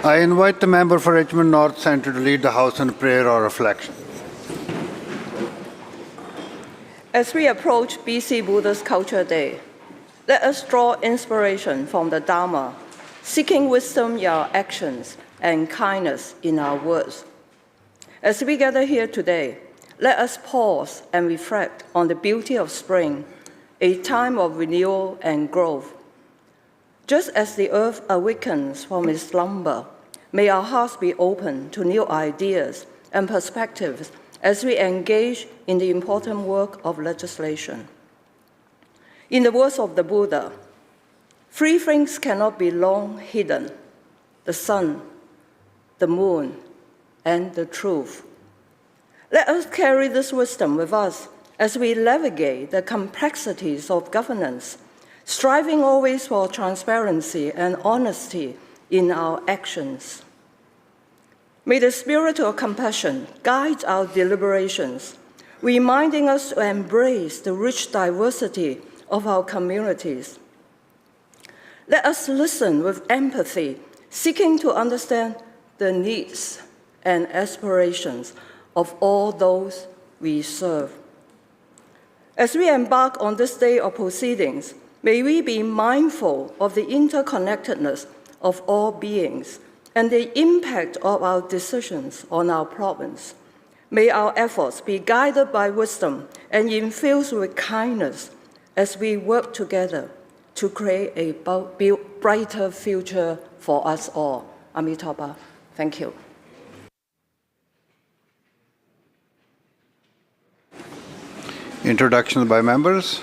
I invite the member for Richmond North Centre to lead the House in prayer or reflection. As we approach BC Buddhist Culture Day, let us draw inspiration from the Dharma, seeking wisdom in our actions and kindness in our words. As we gather here today, let us pause and reflect on the beauty of spring, a time of renewal and growth. Just as the earth awakens from its slumber, may our hearts be open to new ideas and perspectives as we engage in the important work of legislation. In the words of the Buddha, three things cannot be long hidden: the sun, the moon, and the truth. Let us carry this wisdom with us as we navigate the complexities of governance, striving always for transparency and honesty in our actions. May the spirit of compassion guide our deliberations, reminding us to embrace the rich diversity of our communities. Let us listen with empathy, seeking to understand the needs and aspirations of all those we serve. As we embark on this day of proceedings, may we be mindful of the interconnectedness of all beings and the impact of our decisions on our province. May our efforts be guided by wisdom and infused with kindness as we work together to create a brighter future for us all. Amitabha. Thank you. Introductions by members.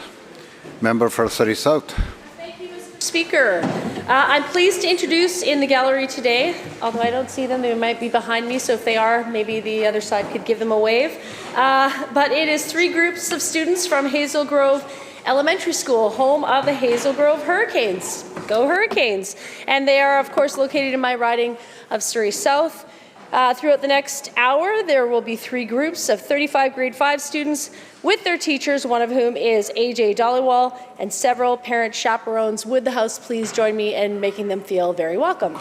Member for Surrey South. Thank you, Mr. Speaker. I'm pleased to introduce in the gallery today, although I don't see them, they might be behind me, so if they are, maybe the other side could give them a wave. But it is three groups of students from Hazel Grove Elementary School, home of the Hazel Grove Hurricanes. Go Hurricanes! And they are, of course, located in my riding of Surrey South. Throughout the next hour, there will be three groups of 35 grade 5 students with their teachers, one of whom is AJ Dollywall, and several parent chaperones. Would the House please join me in making them feel very welcome?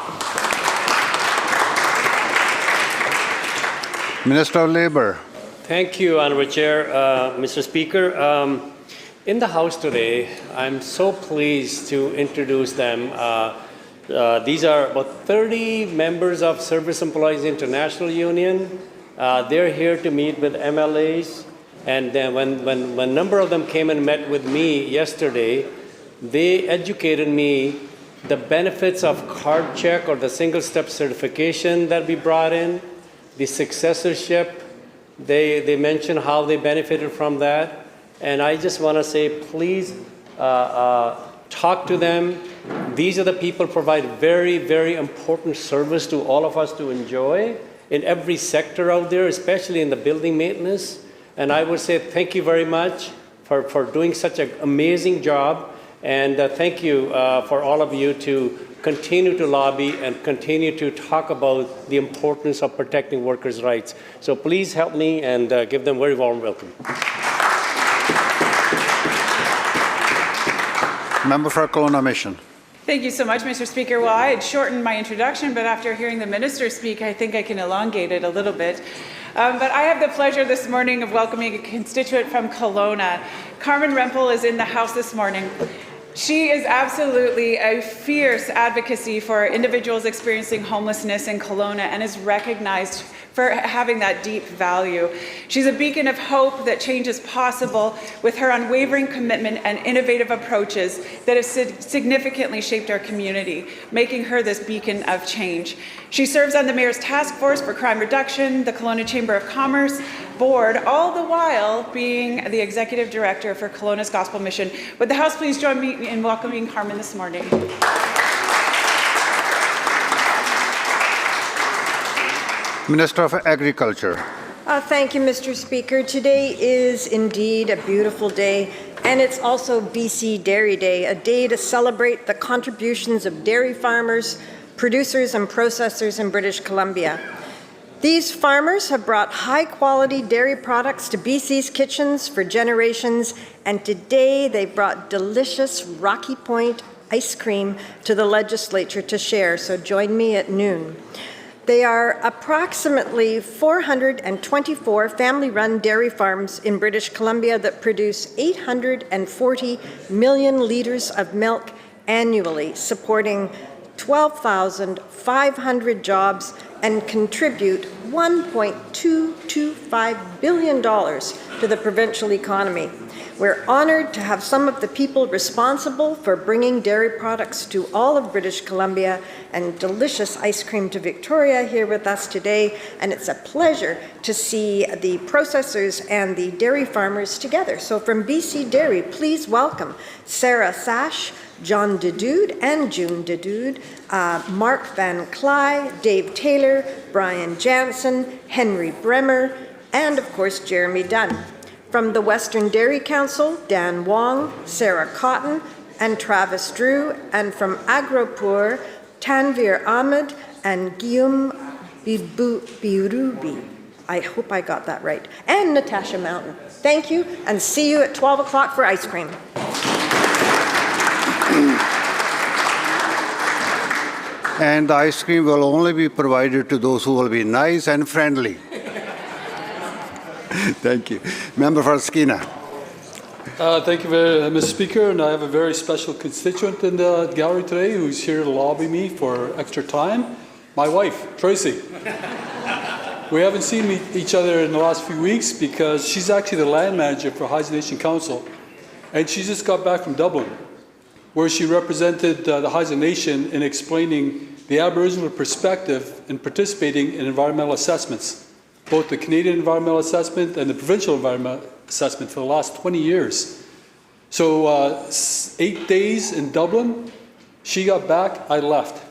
Minister of Labour. Thank you, Honourable Chair. Mr. Speaker, in the House today, I'm so pleased to introduce them. These are about 30 members of Service Employees International Union. They're here to meet with MLAs. And then when a number of them came and met with me yesterday, they educated me the benefits of card check or the single step certification that we brought in, the successorship. They mentioned how they benefited from that. And I just want to say, please talk to them. These are the people who provide very, very important service to all of us to enjoy in every sector out there, especially in the building maintenance. And I would say thank you very much for doing such an amazing job. And thank you for all of you to continue to lobby and continue to talk about the importance of protecting workers' rights. So please help me and give them a very warm welcome. Member for Kelowna Mission. Thank you so much, Mr. Speaker. Well, I had shortened my introduction, but after hearing the Minister speak, I think I can elongate it a little bit. But I have the pleasure this morning of welcoming a constituent from Kelowna. Carmen Rempel is in the House this morning. She is absolutely a fierce advocacy for individuals experiencing homelessness in Kelowna and is recognized for having that deep value. She's a beacon of hope that change is possible with her unwavering commitment and innovative approaches that have significantly shaped our community, making her this beacon of change. She serves on the Mayor's Task Force for Crime Reduction, the Kelowna Chamber of Commerce Board, all the while being the Executive Director for Kelowna's Gospel Mission. Would the House please join me in welcoming Carmen this morning? Minister of Agriculture. Thank you, Mr. Speaker. Today is indeed a beautiful day, and it's also BC Dairy Day, a day to celebrate the contributions of dairy farmers, producers and processors in British Columbia. These farmers have brought high-quality dairy products to BC's kitchens for generations, and today they brought delicious Rocky Point ice cream to the legislature to share, so join me at noon. They are approximately 424 family-run dairy farms in British Columbia that produce 840 million litres of milk annually, supporting 12,500 jobs and contribute $1.225 billion to the provincial economy. We're honored to have some of the people responsible for bringing dairy products to all of British Columbia and delicious ice cream to Victoria here with us today, and it's a pleasure to see the processors and the dairy farmers together. So from BC Dairy, please welcome Sarah Sash, John Dedude and June Dedude, Mark Van Cly, Dave Taylor, Brian Jansen, Henry Bremer, and of course Jeremy Dunn. From the Western Dairy Council, Dan Wong, Sarah Cotton, and Travis Drew, and from Agropur, Tanvir Ahmed and Guillaume Birubi. I hope I got that right. And Natasha Mountain. Thank you, and see you at 12 o'clock for ice cream. And the ice cream will only be provided to those who will be nice and friendly. Thank you. Member for Skeena. Thank you, Mr. Speaker. And I have a very special constituent in the gallery today who's here to lobby me for extra time. My wife, Tracy. We haven't seen each other in the last few weeks because she's actually the land manager for Haida Nation Council. And she just got back from Dublin, where she represented the Haida Nation in explaining the Aboriginal perspective in participating in environmental assessments, both the Canadian environmental assessment and the provincial environmental assessment for the last 20 years. So 8 days in Dublin, she got back, I left.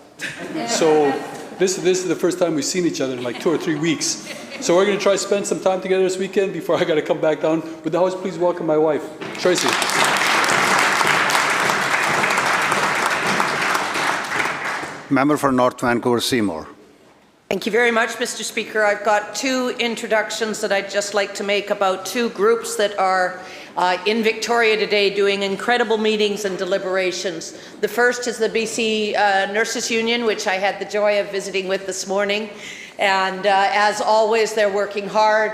So this is the first time we've seen each other in like 2 or 3 weeks. So we're going to try to spend some time together this weekend before I got to come back down. Would the House please welcome my wife, Tracy. Member for North Vancouver Seymour. Thank you very much, Mr. Speaker. I've got two introductions that I'd just like to make about two groups that are in Victoria today doing incredible meetings and deliberations. The first is the BC Nurses Union, which I had the joy of visiting with this morning. And as always, they're working hard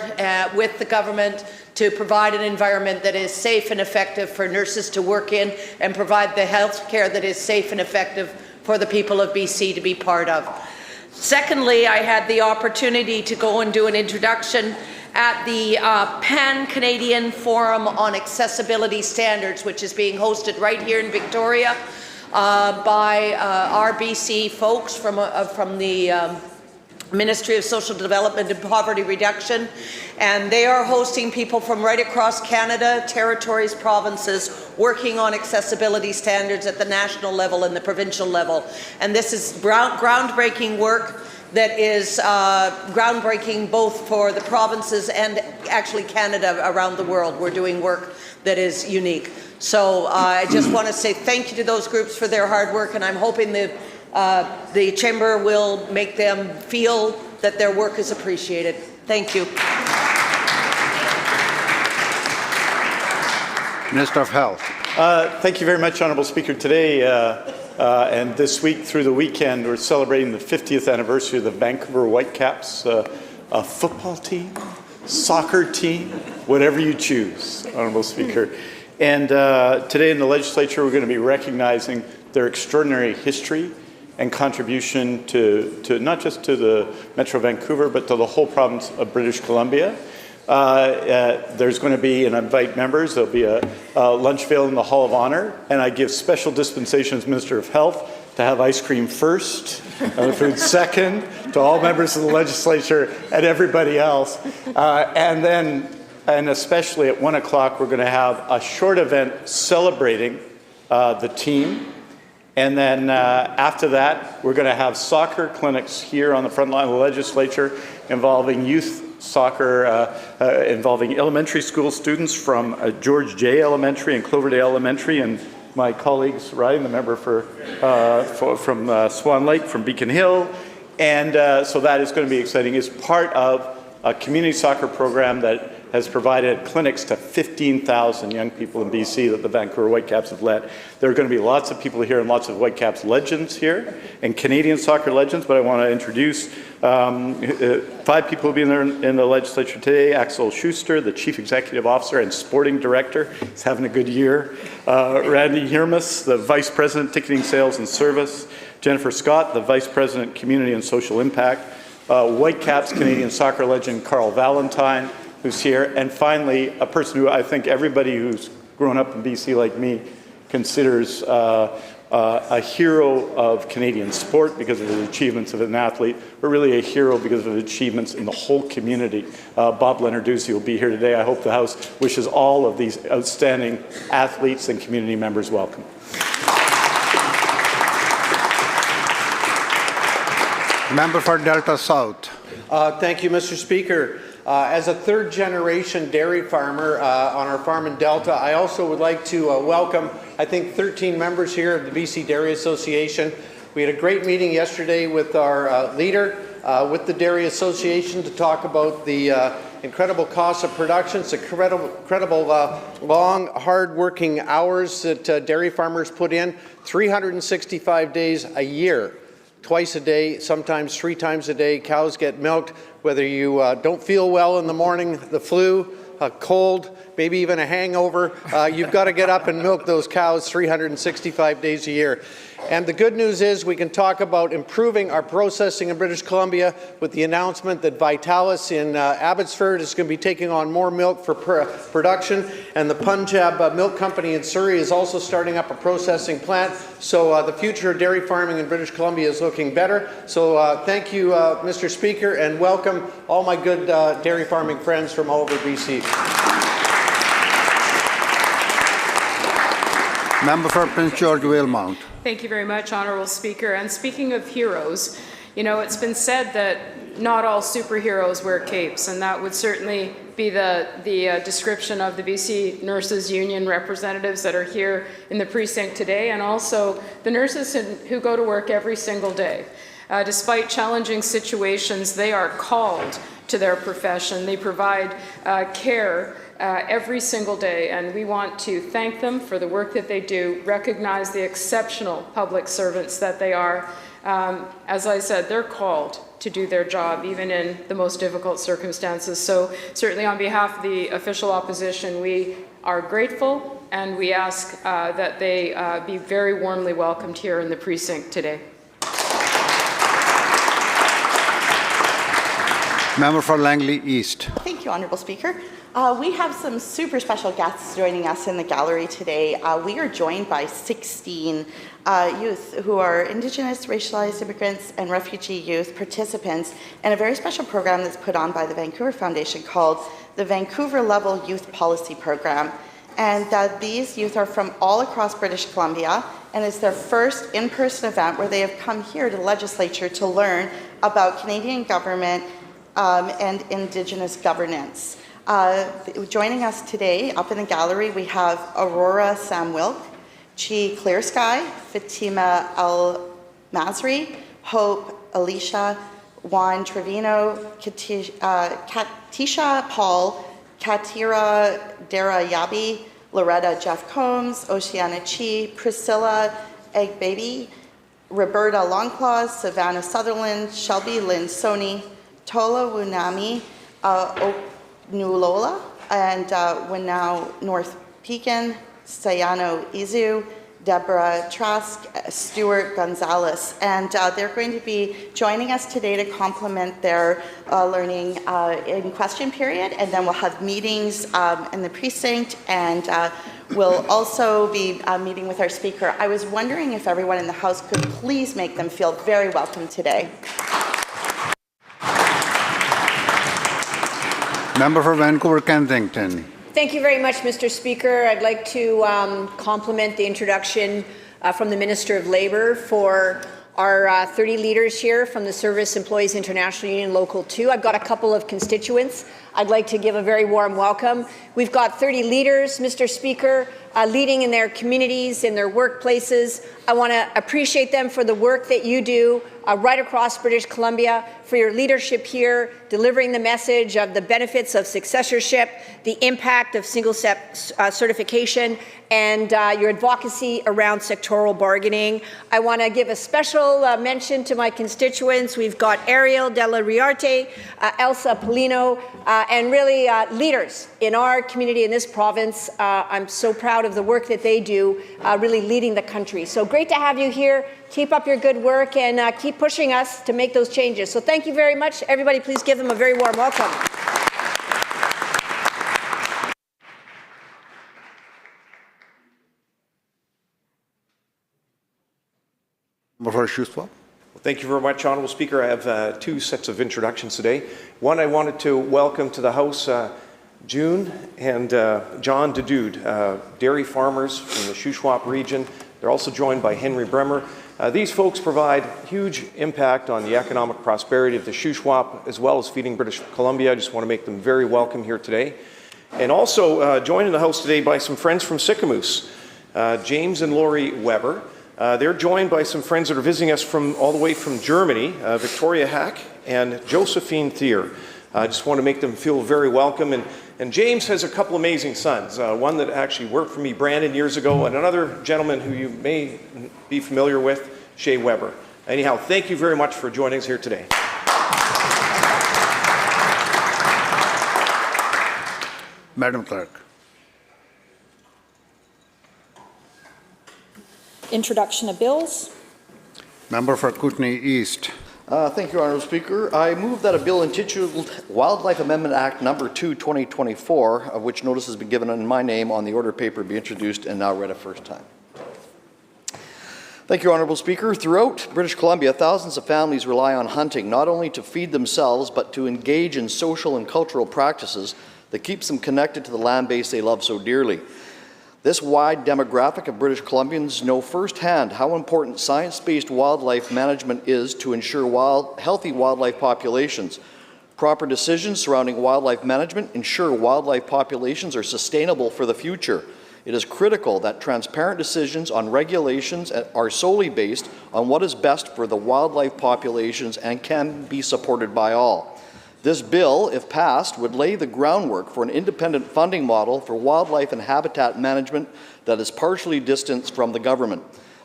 with the government to provide an environment that is safe and effective for nurses to work in and provide the health care that is safe and effective for the people of BC to be part of. Secondly, I had the opportunity to go and do an introduction at the Pan-Canadian Forum on Accessibility Standards, which is being hosted right here in Victoria by our BC folks from the Ministry of Social Development and Poverty Reduction, and they are hosting people from right across Canada, territories, provinces, working on accessibility standards at the national level and the provincial level. And this is groundbreaking work that is groundbreaking both for the provinces and actually Canada around the world. We're doing work that is unique. So I just want to say thank you to those groups for their hard work, and I'm hoping the Chamber will make them feel that their work is appreciated. Thank you. Minister of Health. Thank you very much, Honourable Speaker. Today and this week through the weekend, we're celebrating the 50th anniversary of the Vancouver Whitecaps, a football team, soccer team, whatever you choose, Honourable Speaker. And today in the Legislature, we're going to be recognizing their extraordinary history and contribution to not just to the Metro Vancouver, but to the whole province of British Columbia. There's going to be, and I invite members, there'll be a lunch available in the Hall of Honor, and I give special dispensation as Minister of Health to have ice cream first, and the food second, to all members of the Legislature and everybody else. And especially at 1 o'clock, we're going to have a short event celebrating the team. And then after that, we're going to have soccer clinics here on the front line of the Legislature involving youth soccer, involving elementary school students from George J. Elementary and Cloverdale Elementary, and my colleagues, Ryan, the member from Swan Lake, from Beacon Hill. And so that is going to be exciting. It's part of a community soccer program that has provided clinics to 15,000 young people in BC that the Vancouver Whitecaps have led. There are going to be lots of people here and lots of Whitecaps legends here and Canadian soccer legends, but I want to introduce 5 people who will be in the legislature today. Axel Schuster, the Chief Executive Officer and Sporting Director. He's having a good year. Randy Hirmus, the Vice President, Ticketing Sales and Service. Jennifer Scott, the Vice President, Community and Social Impact. Whitecaps Canadian soccer legend Carl Valentine, who's here. And finally, a person who I think everybody who's grown up in BC like me considers a hero of Canadian sport because of his achievements as an athlete, but really a hero because of his achievements in the whole community. Bob Lenarduzzi will be here today. I hope the House wishes all of these outstanding athletes and community members welcome. Member for Delta South. Thank you, Mr. Speaker. As a third-generation dairy farmer on our farm in Delta, I also would like to welcome, I think, 13 members here of the BC Dairy Association. We had a great meeting yesterday with our leader, with the Dairy Association, to talk about the incredible cost of production, the incredible long, hard-working hours that dairy farmers put in, 365 days a year. Twice a day, sometimes 3 times a day, cows get milked. Whether you don't feel well in the morning, the flu, a cold, maybe even a hangover, you've got to get up and milk those cows 365 days a year. And the good news is we can talk about improving our processing in British Columbia with the announcement that Vitalis in Abbotsford is going to be taking on more milk for production, and the Punjab Milk Company in Surrey is also starting up a processing plant. So the future of dairy farming in British Columbia is looking better. So thank you, Mr. Speaker, and welcome all my good dairy farming friends from all over BC. Member for Prince George Valemount. Thank you very much, Honourable Speaker. And speaking of heroes, you know, it's been said that not all superheroes wear capes, and that would certainly be the description of the BC Nurses Union representatives that are here in the precinct today, and also the nurses who go to work every single day. Despite challenging situations, they are called to their profession. They provide care every single day, and we want to thank them for the work that they do, recognize the exceptional public servants that they are. As I said, they're called to do their job, even in the most difficult circumstances. So certainly on behalf of the official opposition, we are grateful, and we ask that they be very warmly welcomed here in the precinct today. Member for Langley East. Thank you, Honourable Speaker. We have some super special guests joining us in the gallery today. We are joined by 16 youth who are Indigenous, racialized immigrants, and refugee youth participants in a very special program that's put on by the Vancouver Foundation called the Vancouver Level Youth Policy Program. And these youth are from all across British Columbia, and it's their first in-person event where they have come here to the Legislature to learn about Canadian government and Indigenous governance. Joining us today up in the gallery, we have Aurora Sam Wilk, Chi Clear Sky, Fatima El Masri, Hope Alicia, Juan Trevino, Katisha Paul, Katira Dara Yabi, Loretta Jeff Combs, Oceana Chi, Priscilla Egg Baby, Roberta Longclaw, Savannah Sutherland, Shelby Lynn Soni, Tola Wunami, Nulola, and Winnow North Pekin, Sayano Izu, Deborah Trask, Stuart Gonzalez, and they're going to be joining us today to complement their learning in question period, and then we'll have meetings in the precinct, and we'll also be meeting with our speaker. I was wondering if everyone in the House could please make them feel very welcome today. Member for Vancouver Kensington. Thank you very much, Mr. Speaker. I'd like to compliment the introduction from the Minister of Labour for our 30 leaders here from the Service Employees International Union Local 2. I've got a couple of constituents I'd like to give a very warm welcome. We've got 30 leaders, Mr. Speaker, leading in their communities, in their workplaces. I want to appreciate them for the work that you do right across British Columbia, for your leadership here, delivering the message of the benefits of successorship, the impact of single-step certification, and your advocacy around sectoral bargaining. I want to give a special mention to my constituents. We've got Ariel Della Riarte, Elsa Polino, and really leaders in our community in this province. I'm so proud of the work that they do, really leading the country. So great to have you here. Keep up your good work and keep pushing us to make those changes. So thank you very much. Everybody, please give them a very warm welcome. Thank you very much, Honourable Speaker. I have two sets of introductions today. One, I wanted to welcome to the House June and John Dedude, dairy farmers from the Shuswap region. They're also joined by Henry Bremer. These folks provide huge impact on the economic prosperity of the Shuswap as well as feeding British Columbia. I just want to make them very welcome here today. And also joined in the House today by some friends from Sicamous, James and Lori Weber. They're joined by some friends that are visiting us from all the way from Germany, Victoria Hack and Josephine Thier. I just want to make them feel very welcome. And James has a couple amazing sons, one that actually worked for me, Brandon, years ago, and another gentleman who you may be familiar with, Shea Weber. Anyhow, thank you very much for joining us here today. Madam Clerk. Introduction of bills. Member for Kootenay East. Thank you, Honourable Speaker. I move that a bill entitled Wildlife Amendment Act No. 2, 2024, of which notice has been given in my name on the order paper, be introduced and now read a first time. Thank you, Honourable Speaker. Throughout British Columbia, thousands of families rely on hunting not only to feed themselves, but to engage in social and cultural practices that keeps them connected to the land base they love so dearly. This wide demographic of British Columbians know firsthand how important science-based wildlife management is to ensure healthy wildlife populations. Proper decisions surrounding wildlife management ensure wildlife populations are sustainable for the future. It is critical that transparent decisions on regulations are solely based on what is best for the wildlife populations and can be supported by all. This bill, if passed, would lay the groundwork for an independent funding model for wildlife and habitat management that is partially distanced from the government.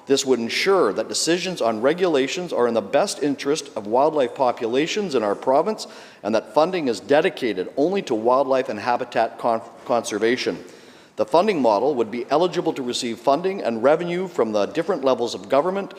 This would ensure that decisions on regulations are in the best interest of wildlife populations in our province and that funding is dedicated only to wildlife and habitat conservation. The funding model would be eligible to receive funding and revenue from the different levels of government,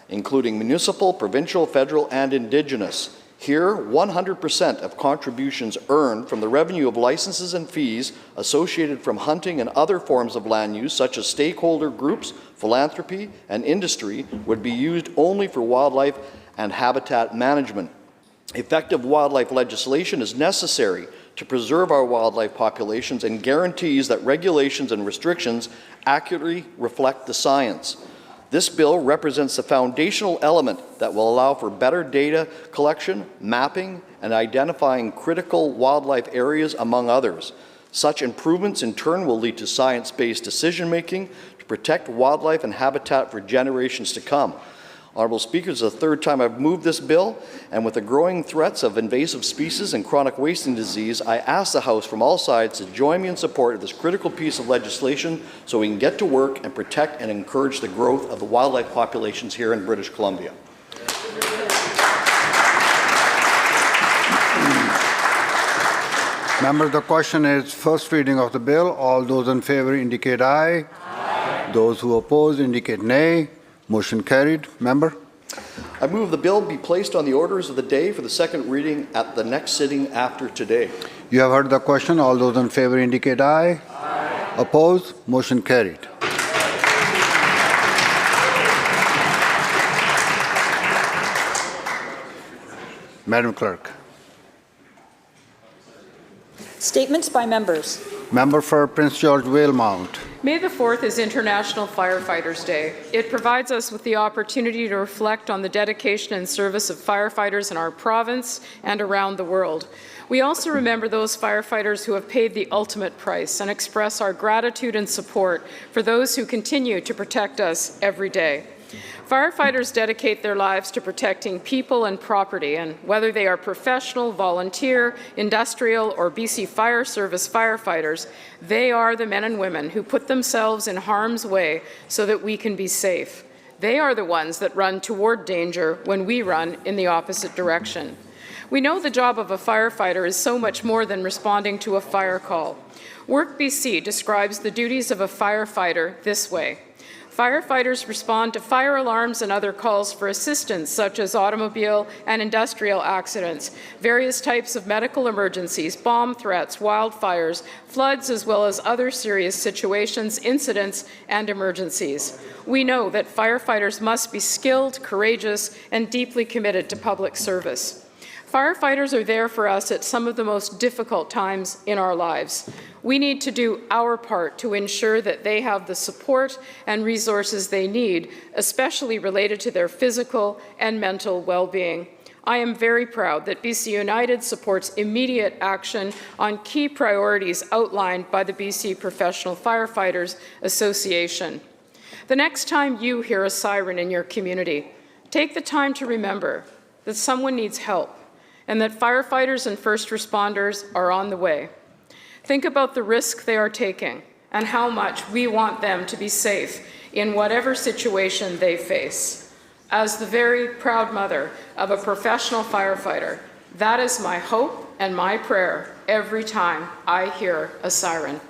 including municipal, provincial, federal, and Indigenous. Here, 100% of contributions earned from the revenue of licenses and fees associated from hunting and other forms of land use, such as stakeholder groups, philanthropy, and industry, would be used only for wildlife and habitat management. Effective wildlife legislation is necessary to preserve our wildlife populations and guarantees that regulations and restrictions accurately reflect the science. This bill represents a foundational element that will allow for better data collection, mapping, and identifying critical wildlife areas, among others. Such improvements in turn will lead to science-based decision-making to protect wildlife and habitat for generations to come. Honourable Speaker, this is the third time I've moved this bill, and with the growing threats of invasive species and chronic wasting disease, I ask the House from all sides to join me in support of this critical piece of legislation so we can get to work and protect and encourage the growth of the wildlife populations here in British Columbia. Member, the question is first reading of the bill. All those in favour indicate aye. Aye. Those who oppose indicate nay. Motion carried. Member? I move the bill be placed on the orders of the day for the second reading at the next sitting after today. You have heard the question. All those in favour indicate aye. Aye. Opposed? Motion carried. Madam Clerk. Statements by members. Member for Prince George Valemount. May the 4th is International Firefighters Day. It provides us with the opportunity to reflect on the dedication and service of firefighters in our province and around the world. We also remember those firefighters who have paid the ultimate price and express our gratitude and support for those who continue to protect us every day. Firefighters dedicate their lives to protecting people and property, and whether they are professional, volunteer, industrial, or BC Fire Service firefighters, they are the men and women who put themselves in harm's way so that we can be safe. They are the ones that run toward danger when we run in the opposite direction. We know the job of a firefighter is so much more than responding to a fire call. Work BC describes the duties of a firefighter this way. Firefighters respond to fire alarms and other calls for assistance, such as automobile and industrial accidents, various types of medical emergencies, bomb threats, wildfires, floods, as well as other serious situations, incidents, and emergencies. We know that firefighters must be skilled, courageous, and deeply committed to public service. Firefighters are there for us at some of the most difficult times in our lives. We need to do our part to ensure that they have the support and resources they need, especially related to their physical and mental well-being. I am very proud that BC United supports immediate action on key priorities outlined by the BC Professional Firefighters Association. The next time you hear a siren in your community, take the time to remember that someone needs help and that firefighters and first responders are on the way. Think about the risk they are taking and how much we want them to be safe in whatever situation they face. As the very proud mother of a professional firefighter, that is my hope and my prayer every time I hear a siren.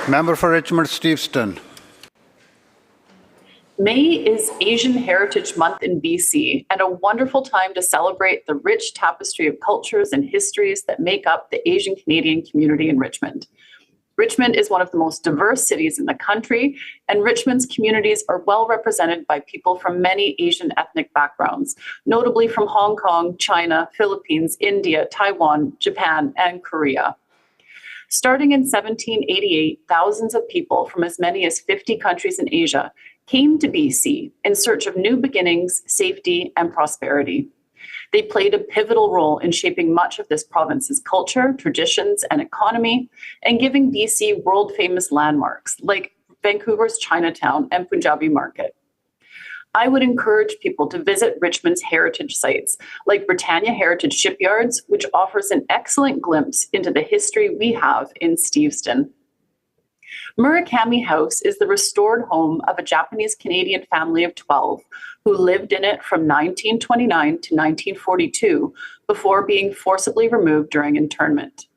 Member for Richmond Steveston. May is Asian Heritage Month in BC and a wonderful time to celebrate the rich tapestry of cultures and histories that make up the Asian Canadian community in Richmond. Richmond is one of the most diverse cities in the country, and Richmond's communities are well represented by people from many Asian ethnic backgrounds, notably from Hong Kong, China, Philippines, India, Taiwan, Japan, and Korea. Starting in 1788, thousands of people from as many as 50 countries in Asia came to BC in search of new beginnings, safety, and prosperity. They played a pivotal role in shaping much of this province's culture, traditions, and economy, and giving BC world-famous landmarks like Vancouver's Chinatown and Punjabi Market. I would encourage people to visit Richmond's heritage sites, like Britannia Heritage Shipyards, which offers an excellent glimpse into the history we have in Steveston. Murakami House is the restored home of a Japanese-Canadian family of 12 who lived in it from 1929 to 1942 before being forcibly removed during internment.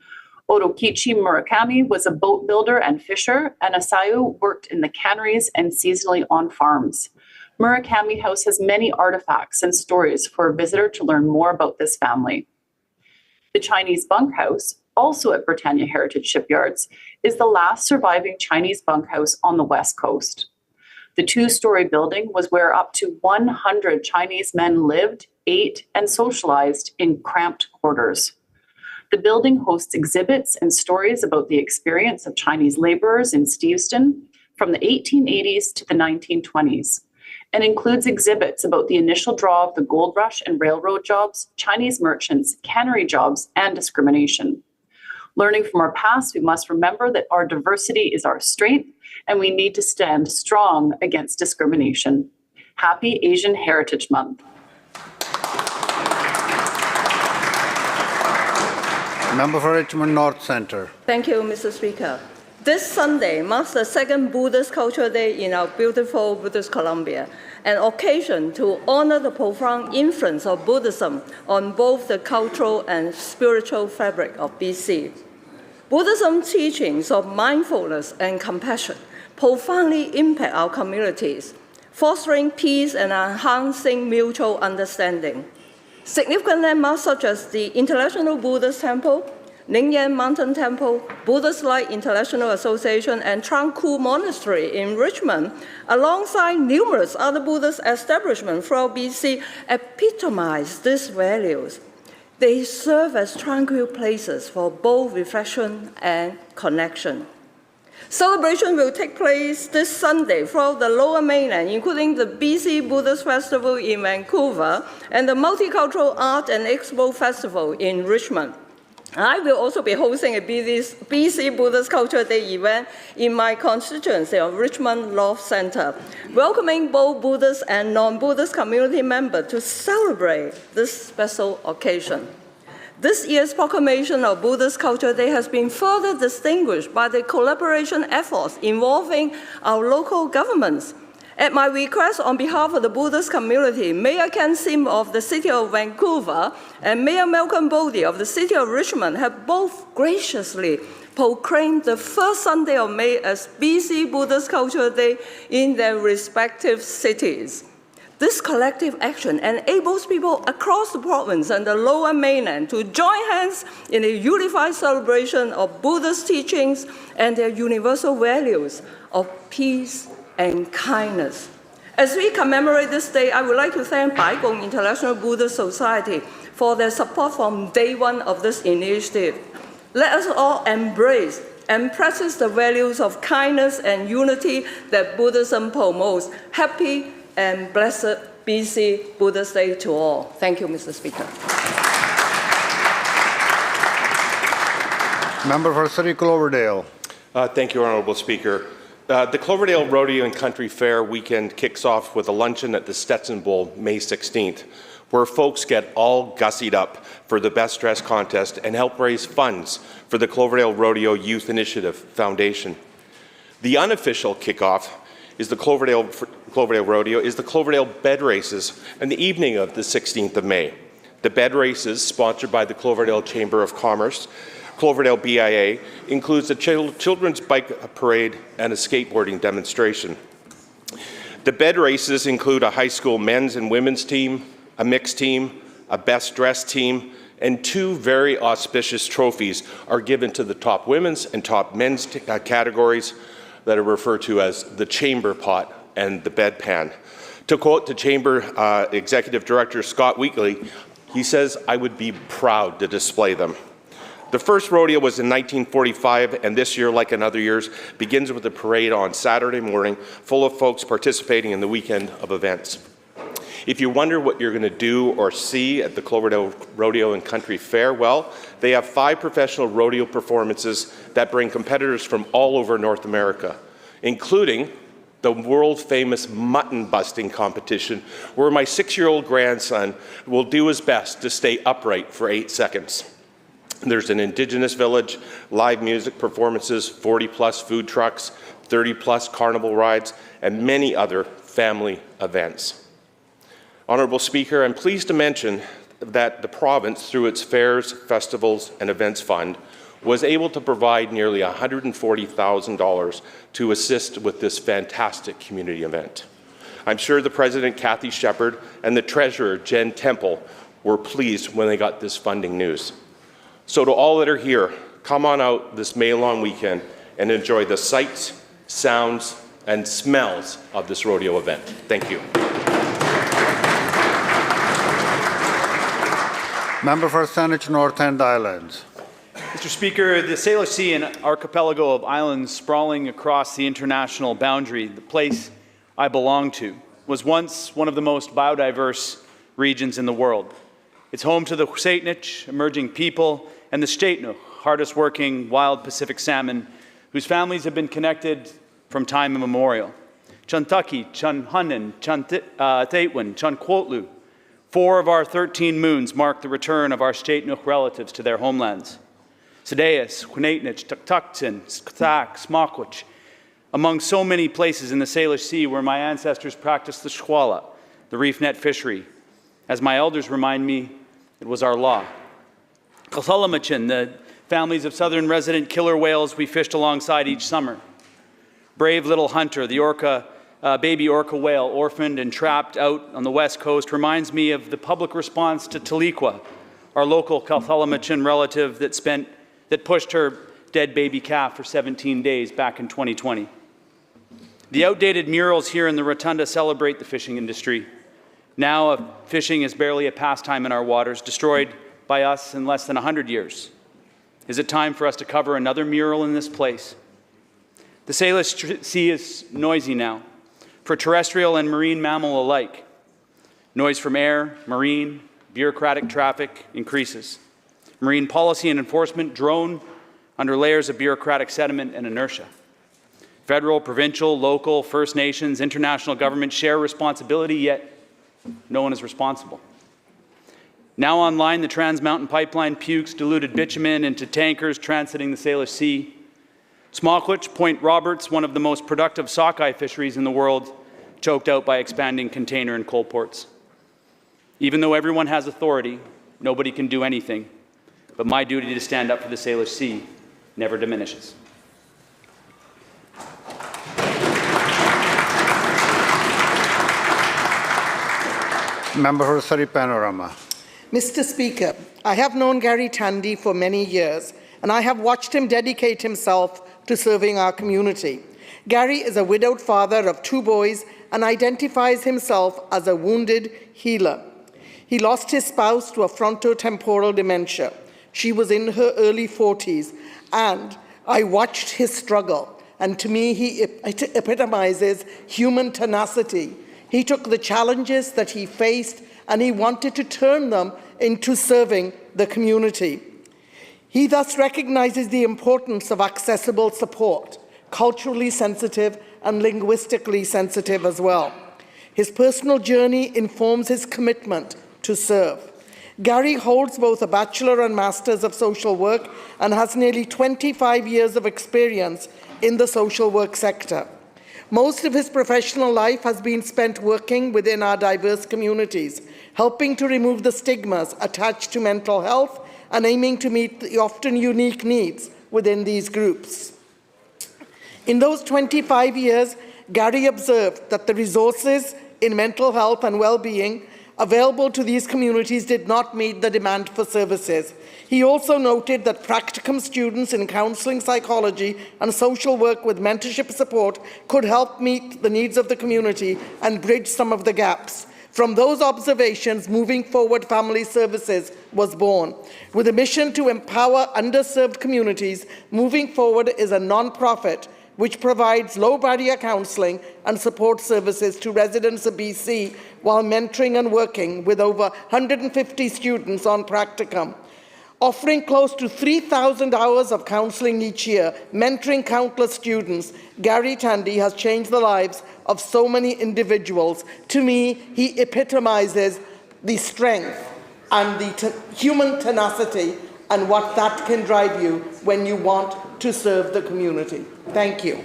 Orokichi Murakami was a boat builder and fisher, and Asayu worked in the canneries and seasonally on farms. Murakami House has many artifacts and stories for a visitor to learn more about this family. The Chinese bunkhouse, also at Britannia Heritage Shipyards, is the last surviving Chinese bunkhouse on the West Coast. The two-story building was where up to 100 Chinese men lived, ate, and socialized in cramped quarters. The building hosts exhibits and stories about the experience of Chinese laborers in Steveston from the 1880s to the 1920s, and includes exhibits about the initial draw of the gold rush and railroad jobs, Chinese merchants, cannery jobs, and discrimination. Learning from our past, we must remember that our diversity is our strength, and we need to stand strong against discrimination. Happy Asian Heritage Month. Member for Richmond North Centre. Thank you, Mr. Speaker. This Sunday marks the second Buddhist Culture Day in our beautiful British Columbia, an occasion to honor the profound influence of Buddhism on both the cultural and spiritual fabric of BC. Buddhism's teachings of mindfulness and compassion profoundly impact our communities, fostering peace and enhancing mutual understanding. Significant landmarks such as the International Buddhist Temple, Ningyan Mountain Temple, Buddhist Light International Association, and Tranku Monastery in Richmond, alongside numerous other Buddhist establishments throughout BC, epitomize these values. They serve as tranquil places for both reflection and connection. Celebration will take place this Sunday throughout the Lower Mainland, including the BC Buddhist Festival in Vancouver and the Multicultural Art and Expo Festival in Richmond. I will also be hosting a BC Buddhist Culture Day event in my constituency of Richmond Law Centre, welcoming both Buddhist and non-Buddhist community members to celebrate this special occasion. This year's proclamation of Buddhist Culture Day has been further distinguished by the collaboration efforts involving our local governments. At my request on behalf of the Buddhist community, Mayor Ken Sim of the City of Vancouver and Mayor Malcolm Bodie of the City of Richmond have both graciously proclaimed the first Sunday of May as BC Buddhist Culture Day in their respective cities. This collective action enables people across the province and the Lower Mainland to join hands in a unified celebration of Buddhist teachings and their universal values of peace and kindness. As we commemorate this day, I would like to thank Baigong International Buddhist Society for their support from day one of this initiative. Let us all embrace and practice the values of kindness and unity that Buddhism promotes. Happy and blessed BC Buddhist Day to all. Thank you, Mr. Speaker. Member for Surrey Cloverdale. Thank you, Honourable Speaker. The Cloverdale Rodeo and Country Fair weekend kicks off with a luncheon at the Stetson Bowl, May 16th, where folks get all gussied up for the Best Dress contest and help raise funds for the Cloverdale Rodeo Youth Initiative Foundation. The unofficial kickoff is the Cloverdale Rodeo is the Cloverdale Bed Races on the evening of the 16th of May. The bed races, sponsored by the Cloverdale Chamber of Commerce, Cloverdale BIA, includes a children's bike parade and a skateboarding demonstration. The bed races include a high school men's and women's team, a mixed team, a best dressed team, and two very auspicious trophies are given to the top women's and top men's categories that are referred to as the chamber pot and the bedpan. To quote the Chamber Executive Director Scott Wheatley, he says, "I would be proud to display them." The first rodeo was in 1945, and this year, like in other years, begins with a parade on Saturday morning, full of folks participating in the weekend of events. If you wonder what you're going to do or see at the Cloverdale Rodeo and Country Fair, well, they have 5 professional rodeo performances that bring competitors from all over North America, including the world-famous mutton busting competition, where my 6-year-old grandson will do his best to stay upright for 8 seconds. There's an Indigenous village, live music performances, 40-plus food trucks, 30-plus carnival rides, and many other family events. Honourable Speaker, I'm pleased to mention that the province, through its Fairs, Festivals and Events Fund, was able to provide nearly $140,000 to assist with this fantastic community event. I'm sure the President, Kathy Shepherd, and the Treasurer, Jen Temple, were pleased when they got this funding news. So to all that are here, come on out this May-long weekend and enjoy the sights, sounds, and smells of this rodeo event. Thank you. Member for Saanich North End Islands. Mr. Speaker, the Salish Sea, an archipelago of islands sprawling across the international boundary, the place I belong to, was once one of the most biodiverse regions in the world. It's home to the Husaitnich, emerging people, and the Staitnuk, hardest working wild Pacific salmon, whose families have been connected from time immemorial. Chantucky, Chunhunnen, Taitwin, Chunquotlu. 4 of our 13 moons mark the return of our Staitnuk relatives to their homelands. Sadeas, Quinaitnich, Tuktuktin, Skthak, Smokwich, among so many places in the Salish Sea where my ancestors practiced the shkwala, the reef net fishery. As my elders remind me, it was our law. Kalsalamachin, the families of southern resident killer whales we fished alongside each summer. Brave little Hunter, the baby orca whale orphaned and trapped out on the west coast, reminds me of the public response to Taliqua, our local Kalsalamachin relative that pushed her dead baby calf for 17 days back in 2020. The outdated murals here in the Rotunda celebrate the fishing industry. Now, fishing is barely a pastime in our waters, destroyed by us in less than 100 years? Is it time for us to cover another mural in this place? The Salish Sea is noisy now, for terrestrial and marine mammal alike. Noise from air, marine, bureaucratic traffic increases. Marine policy and enforcement drone under layers of bureaucratic sediment and inertia. Federal, provincial, local, First Nations, international governments share responsibility, yet no one is responsible. Now online, the Trans Mountain Pipeline pukes diluted bitumen into tankers transiting the Salish Sea. Smokwich, Point Roberts, one of the most productive sockeye fisheries in the world, choked out by expanding container and coal ports. Even though everyone has authority, nobody can do anything. But my duty to stand up for the Salish Sea never diminishes. Member for Surrey Panorama. Mr. Speaker, I have known Gary Tandy for many years, and I have watched him dedicate himself to serving our community. Gary is a widowed father of 2 boys and identifies himself as a wounded healer. He lost his spouse to a frontotemporal dementia. She was in her early 40s, and I watched his struggle, and to me, he epitomizes human tenacity. He took the challenges that he faced and he wanted to turn them into serving the community. He thus recognizes the importance of accessible support, culturally sensitive and linguistically sensitive as well. His personal journey informs his commitment to serve. Gary holds both a Bachelor and Master's of Social Work and has nearly 25 years of experience in the social work sector. Most of his professional life has been spent working within our diverse communities, helping to remove the stigmas attached to mental health and aiming to meet the often unique needs within these groups. In those 25 years, Gary observed that the resources in mental health and well-being available to these communities did not meet the demand for services. He also noted that practicum students in counselling, psychology and social work with mentorship support could help meet the needs of the community and bridge some of the gaps. From those observations, Moving Forward Family Services was born. With a mission to empower underserved communities, Moving Forward is a non-profit which provides low-barrier counselling and support services to residents of BC while mentoring and working with over 150 students on practicum. Offering close to 3,000 hours of counselling each year, mentoring countless students, Gary Tandy has changed the lives of so many individuals. To me, he epitomizes the strength and the human tenacity and what that can drive you when you want to serve the community. Thank you.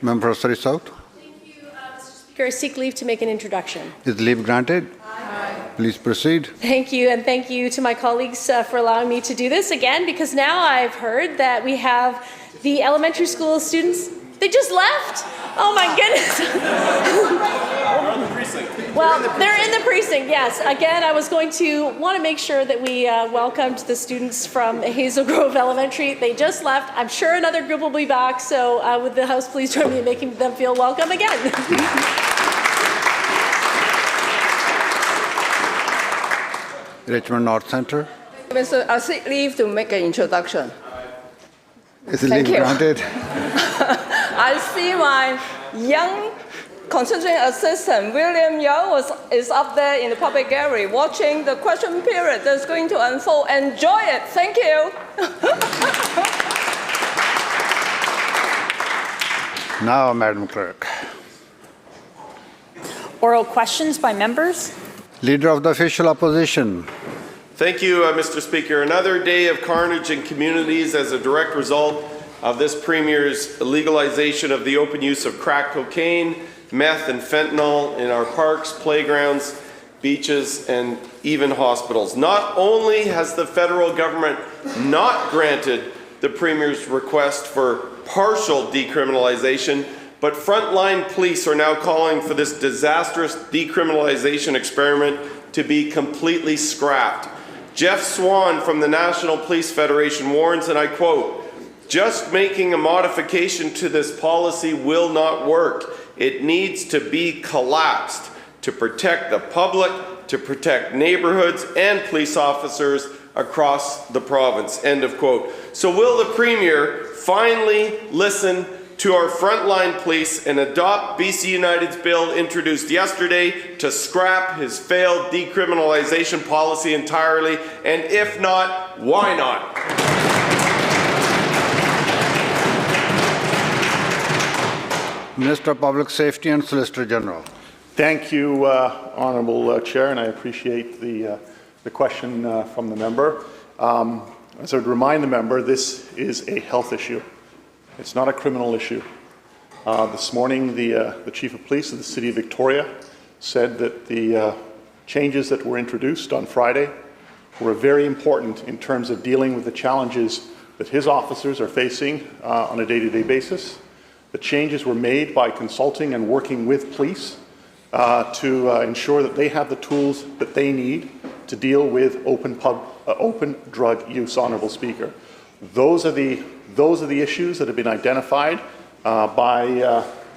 Member for Surrey South. Thank you, Mr. Speaker. I seek leave to make an introduction. Is leave granted? Aye. Please proceed. Thank you, and thank you to my colleagues for allowing me to do this again, because now I've heard that we have the elementary school students. They just left? Oh my goodness. Well, they're in the precinct, yes. Again, I was going to want to make sure that we welcomed the students from Hazel Grove Elementary. They just left. I'm sure another group will be back, so would the House please join me in making them feel welcome again? Richmond North Centre. Mr. I seek leave to make an introduction. Is leave granted? I see my young constituent assistant, William Yao, is up there in the public gallery watching the question period that's going to unfold. Enjoy it. Thank you. Now, Madam Clerk. Oral questions by members. Leader of the Official Opposition. Thank you, Mr. Speaker. Another day of carnage in communities as a direct result of this Premier's legalization of the open use of crack cocaine, meth and fentanyl in our parks, playgrounds, beaches, and even hospitals. Not only has the federal government not granted the Premier's request for partial decriminalization, but frontline police are now calling for this disastrous decriminalization experiment to be completely scrapped. Jeff Swan from the National Police Federation warns, and I quote, "Just making a modification to this policy will not work. It needs to be collapsed. to protect the public, to protect neighborhoods and police officers across the province, end of quote. So will the Premier finally listen to our frontline police and adopt BC United's bill introduced yesterday to scrap his failed decriminalization policy entirely? And if not, why not? Minister of Public Safety and Solicitor General. Thank you, Honourable Chair, and I appreciate the question from the member. As I would remind the member, this is a health issue. It's not a criminal issue. This morning, the Chief of Police of the City of Victoria said that the changes that were introduced on Friday were very important in terms of dealing with the challenges that his officers are facing on a day-to-day basis. The changes were made by consulting and working with police to ensure that they have the tools that they need to deal with open drug use, Honourable Speaker. Those are the issues that have been identified by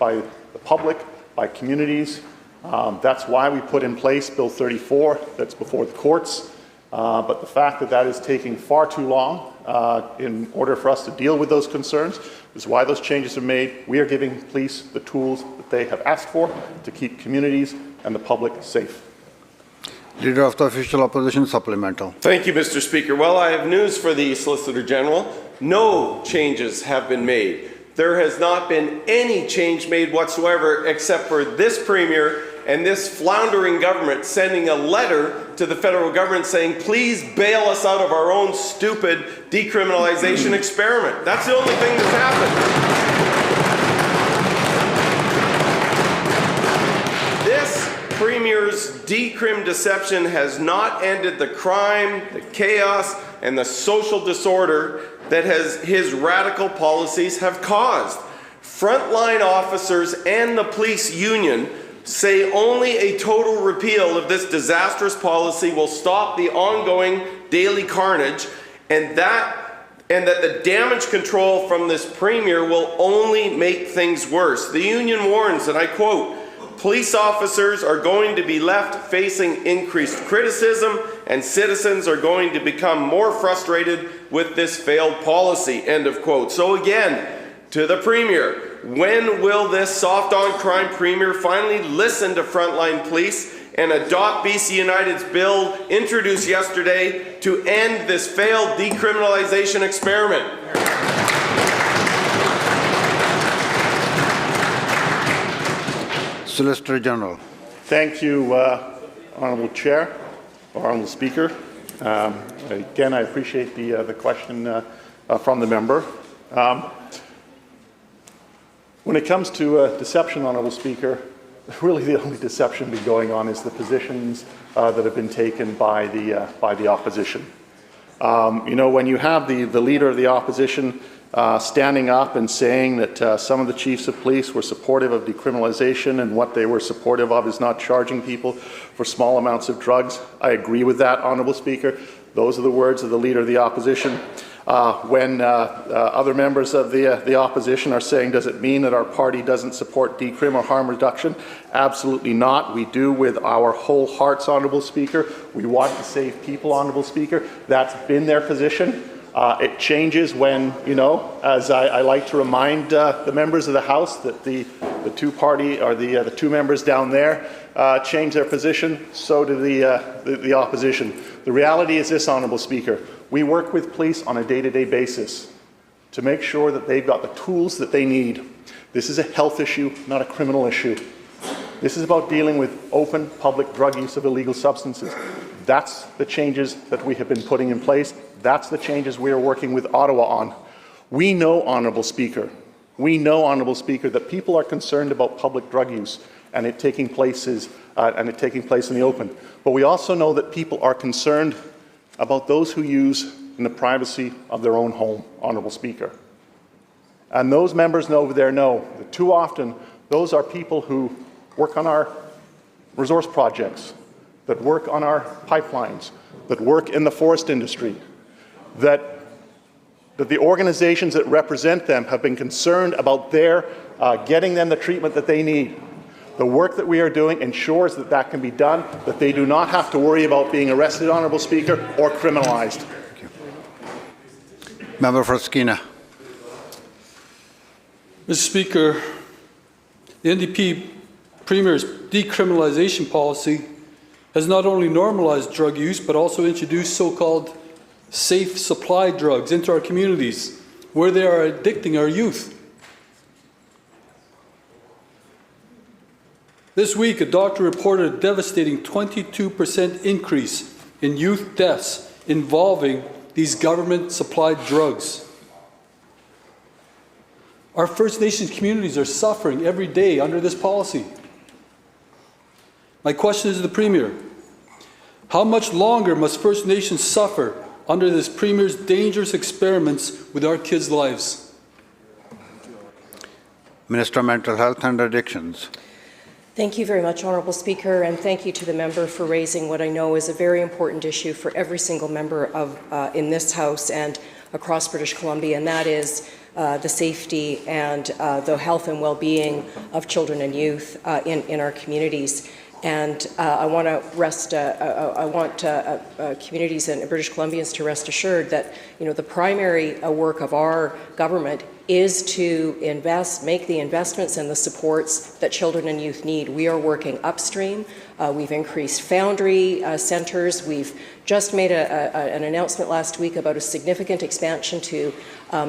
the public, by communities. That's why we put in place Bill 34 that's before the courts. But the fact that that is taking far too long in order for us to deal with those concerns is why those changes are made. We are giving police the tools that they have asked for to keep communities and the public safe. Leader of the Official Opposition, supplemental. Thank you, Mr. Speaker. Well, I have news for the Solicitor General. No changes have been made. There has not been any change made whatsoever except for this Premier and this floundering government sending a letter to the federal government saying, please bail us out of our own stupid decriminalization experiment. That's the only thing that's happened. This Premier's decrim deception has not ended the crime, the chaos, and the social disorder that his radical policies have caused. Frontline officers and the police union say only a total repeal of this disastrous policy will stop the ongoing daily carnage, and that the damage control from this Premier will only make things worse. The union warns, and I quote, police officers are going to be left facing increased criticism, and citizens are going to become more frustrated with this failed policy, end of quote. So again, to the Premier, when will this soft-on-crime Premier finally listen to frontline police and adopt BC United's bill introduced yesterday to end this failed decriminalization experiment? Solicitor General. Thank you, Honourable Chair, or Honourable Speaker. Again, I appreciate the question from the member. When it comes to deception, Honourable Speaker, really the only deception been going on is the positions that have been taken by the opposition. You know, when you have the leader of the opposition standing up and saying that some of the chiefs of police were supportive of decriminalization and what they were supportive of is not charging people for small amounts of drugs, I agree with that, Honourable Speaker. Those are the words of the leader of the opposition. When other members of the opposition are saying, does it mean that our party doesn't support decrim or harm reduction? Absolutely not. We do with our whole hearts, Honourable Speaker. We want to save people, Honourable Speaker. That's been their position. It changes when, you know, as I like to remind the members of the House that the two members down there change their position, so do the opposition. The reality is this, Honourable Speaker. We work with police on a day-to-day basis to make sure that they've got the tools that they need. This is a health issue, not a criminal issue. This is about dealing with open public drug use of illegal substances. That's the changes that we have been putting in place. That's the changes we are working with Ottawa on. We know, Honourable Speaker, that people are concerned about public drug use and it taking place in the open. But we also know that people are concerned about those who use in the privacy of their own home, Honourable Speaker. And those members over there know that too often those are people who work on our resource projects, that work on our pipelines, that work in the forest industry, that the organizations that represent them have been concerned about their getting them the treatment that they need. The work that we are doing ensures that that can be done, that they do not have to worry about being arrested, Honourable Speaker, or criminalised. Member for Skeena. Mr. Speaker, the NDP Premier's decriminalization policy has not only normalized drug use, but also introduced so-called safe supply drugs into our communities, where they are addicting our youth. This week, a doctor reported a devastating 22% increase in youth deaths involving these government-supplied drugs. Our First Nations communities are suffering every day under this policy. My question is to the Premier. How much longer must First Nations suffer under this Premier's dangerous experiments with our kids' lives? Minister of Mental Health and Addictions. Thank you very much, Honourable Speaker, and thank you to the member for raising what I know is a very important issue for every single member of in this House and across British Columbia, and that is the safety and the health and well-being of children and youth in our communities. And I want communities and British Columbians to rest assured that the primary work of our government is to make the investments and the supports that children and youth need. We are working upstream. We've increased foundry centres. We've just made an announcement last week about a significant expansion to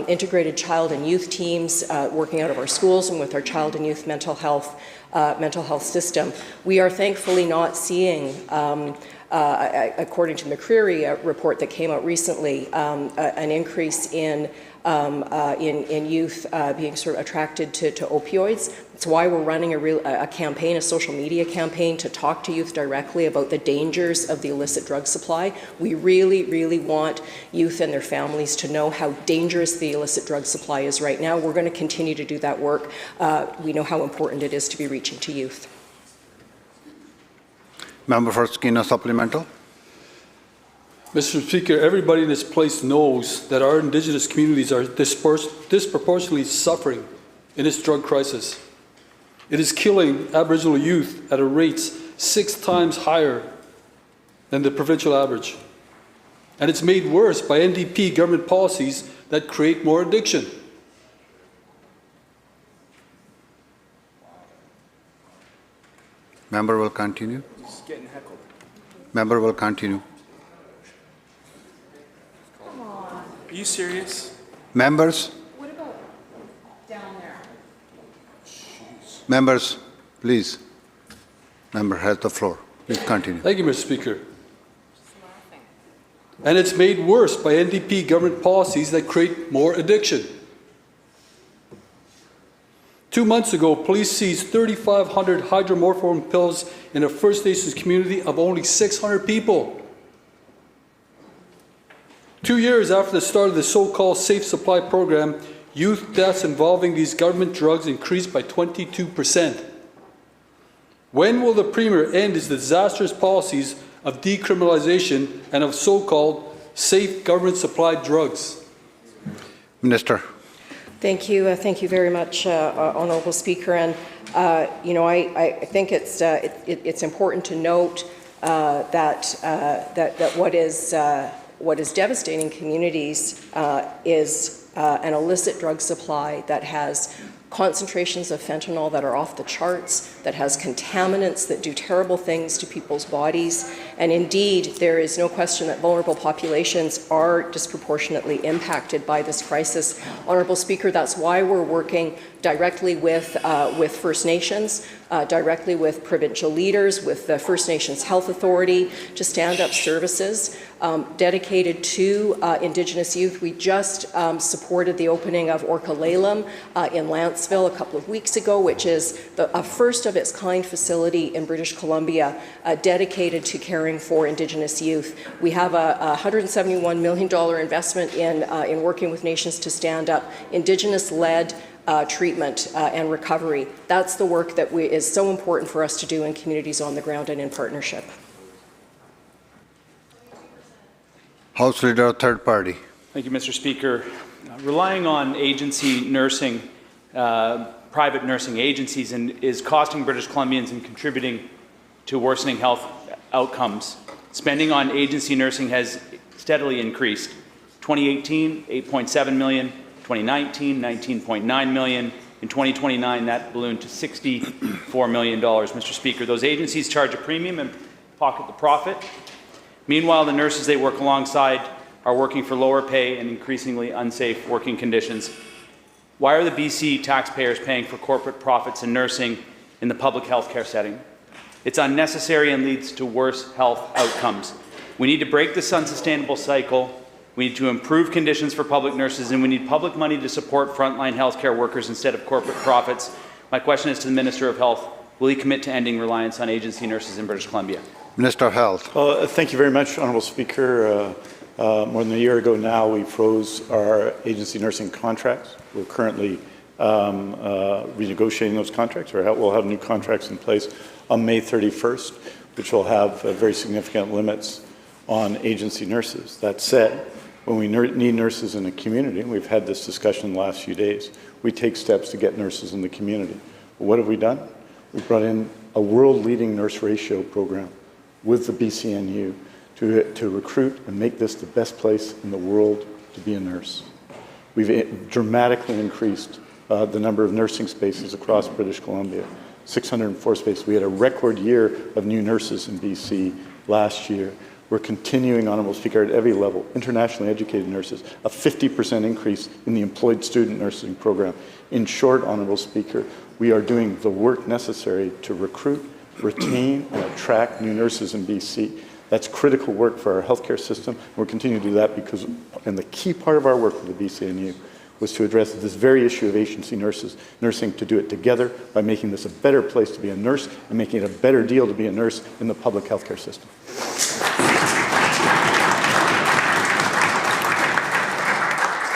integrated child and youth teams working out of our schools and with our child and youth mental health system. We are thankfully not seeing, according to the McCreary report that came out recently, an increase in youth being sort of attracted to opioids. It's why we're running a campaign, a social media campaign, to talk to youth directly about the dangers of the illicit drug supply. We really, really want youth and their families to know how dangerous the illicit drug supply is right now. We're going to continue to do that work. We know how important it is to be reaching to youth. Member for Skeena Supplemental. Mr. Speaker, everybody in this place knows that our Indigenous communities are disproportionately suffering in this drug crisis. It is killing Aboriginal youth at a rate 6 times higher than the provincial average. And it's made worse by NDP government policies that create more addiction. Member will continue. He's getting heckled. Member will continue. Are you serious? Members. What about down there? Members, please. Member has the floor. Please continue. Thank you, Mr. Speaker. And it's made worse by NDP government policies that create more addiction. 2 months ago, police seized 3,500 hydromorphone pills in a First Nations community of only 600 people. 2 years after the start of the so-called Safe Supply program, youth deaths involving these government drugs increased by 22%. When will the Premier end his disastrous policies of decriminalization and of so-called safe government-supplied drugs? Minister. Thank you very much, Honourable Speaker. And I think it's important to note that what is devastating communities is an illicit drug supply that has concentrations of fentanyl that are off the charts, that has contaminants that do terrible things to people's bodies. And indeed, there is no question that vulnerable populations are disproportionately impacted by this crisis. Honourable Speaker, that's why we're working directly with First Nations, directly with provincial leaders, with the First Nations Health Authority to stand up services dedicated to Indigenous youth. We just supported the opening of Orca Lalem in Lantzville a couple of weeks ago, which is a first of its kind facility in British Columbia dedicated to caring for Indigenous youth. We have a $171 million investment in working with nations to stand up Indigenous-led treatment and recovery. That's the work that is so important for us to do in communities on the ground and in partnership. House Leader, third party. Thank you, Mr. Speaker. Relying on agency nursing private nursing agencies and is costing British Columbians and contributing to worsening health outcomes. Spending on agency nursing has steadily increased. 2018, 8.7 million, 2019, 19.9 million. In 2029, that ballooned to $64 million, Mr. Speaker. Those agencies charge a premium and pocket the profit. Meanwhile, the nurses they work alongside are working for lower pay and increasingly unsafe working conditions. Why are the BC taxpayers paying for corporate profits in nursing in the public health care setting? It's unnecessary and leads to worse health outcomes. We need to break this unsustainable cycle. We need to improve conditions for public nurses, and we need public money to support frontline healthcare workers instead of corporate profits. My question is to the Minister of Health. Will he commit to ending reliance on agency nurses in British Columbia? Minister of Health. Well, thank you very much, Honourable Speaker. More than a year ago now, we froze our agency nursing contracts. We're currently renegotiating those contracts, or we'll have new contracts in place on May 31st, which will have very significant limits on agency nurses. That said, when we need nurses in the community, and we've had this discussion the last few days, we take steps to get nurses in the community. But what have we done? We've brought in a world-leading nurse ratio program with the BCNU to recruit and make this the best place in the world to be a nurse. We've dramatically increased the number of nursing spaces across British Columbia, 604 spaces. We had a record year of new nurses in BC last year. We're continuing, Honourable Speaker, at every level, internationally educated nurses, a 50% increase in the employed student nursing program. In short, Honourable Speaker, we are doing the work necessary to recruit, retain, and attract new nurses in BC. That's critical work for our healthcare system. We're continuing to do that because, and the key part of our work with the BCNU was to address this very issue of agency nursing, to do it together by making this a better place to be a nurse and making it a better deal to be a nurse in the public healthcare system.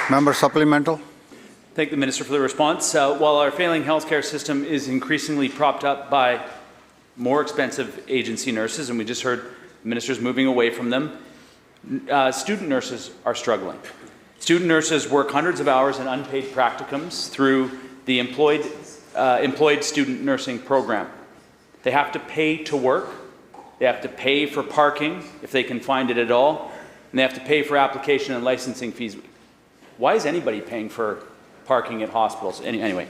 Member supplemental. Thank the Minister for the response. While our failing healthcare system is increasingly propped up by more expensive agency nurses, and we just heard ministers moving away from them, student nurses are struggling. Student nurses work hundreds of hours in unpaid practicums through the employed student nursing program. They have to pay to work. They have to pay for parking, if they can find it at all, and they have to pay for application and licensing fees. Why is anybody paying for parking at hospitals? Anyway,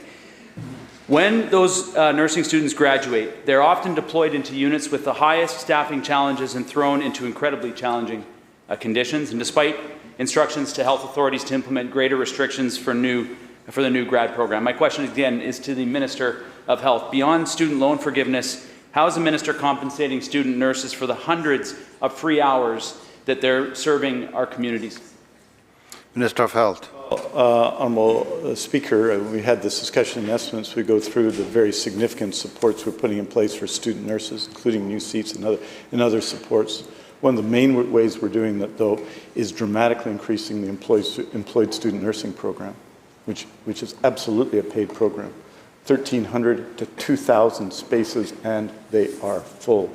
when those nursing students graduate, they're often deployed into units with the highest staffing challenges and thrown into incredibly challenging conditions. And despite instructions to health authorities to implement greater restrictions for the new grad program, my question again is to the Minister of Health. Beyond student loan forgiveness, how is the Minister compensating student nurses for the hundreds of free hours that they're serving our communities? Minister of Health. Honourable Speaker, we had this discussion in estimates. We go through the very significant supports we're putting in place for student nurses, including new seats and other supports. One of the main ways we're doing that, though, is dramatically increasing the employed student nursing program, which is absolutely a paid program. 1,300 to 2,000 spaces, and they are full.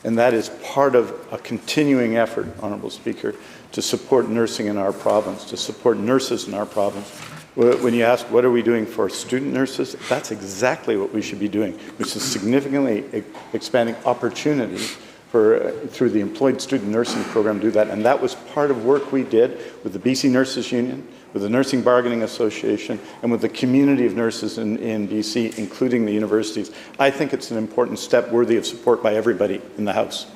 And that is part of a continuing effort, Honourable Speaker, to support nursing in our province, to support nurses in our province. When you ask what are we doing for student nurses, that's exactly what we should be doing, which is significantly expanding opportunities through the Employed Student Nursing Program to do that. And that was part of work we did with the BC Nurses Union, with the Nursing Bargaining Association, and with the community of nurses in BC, including the universities. I think it's an important step worthy of support by everybody in the House.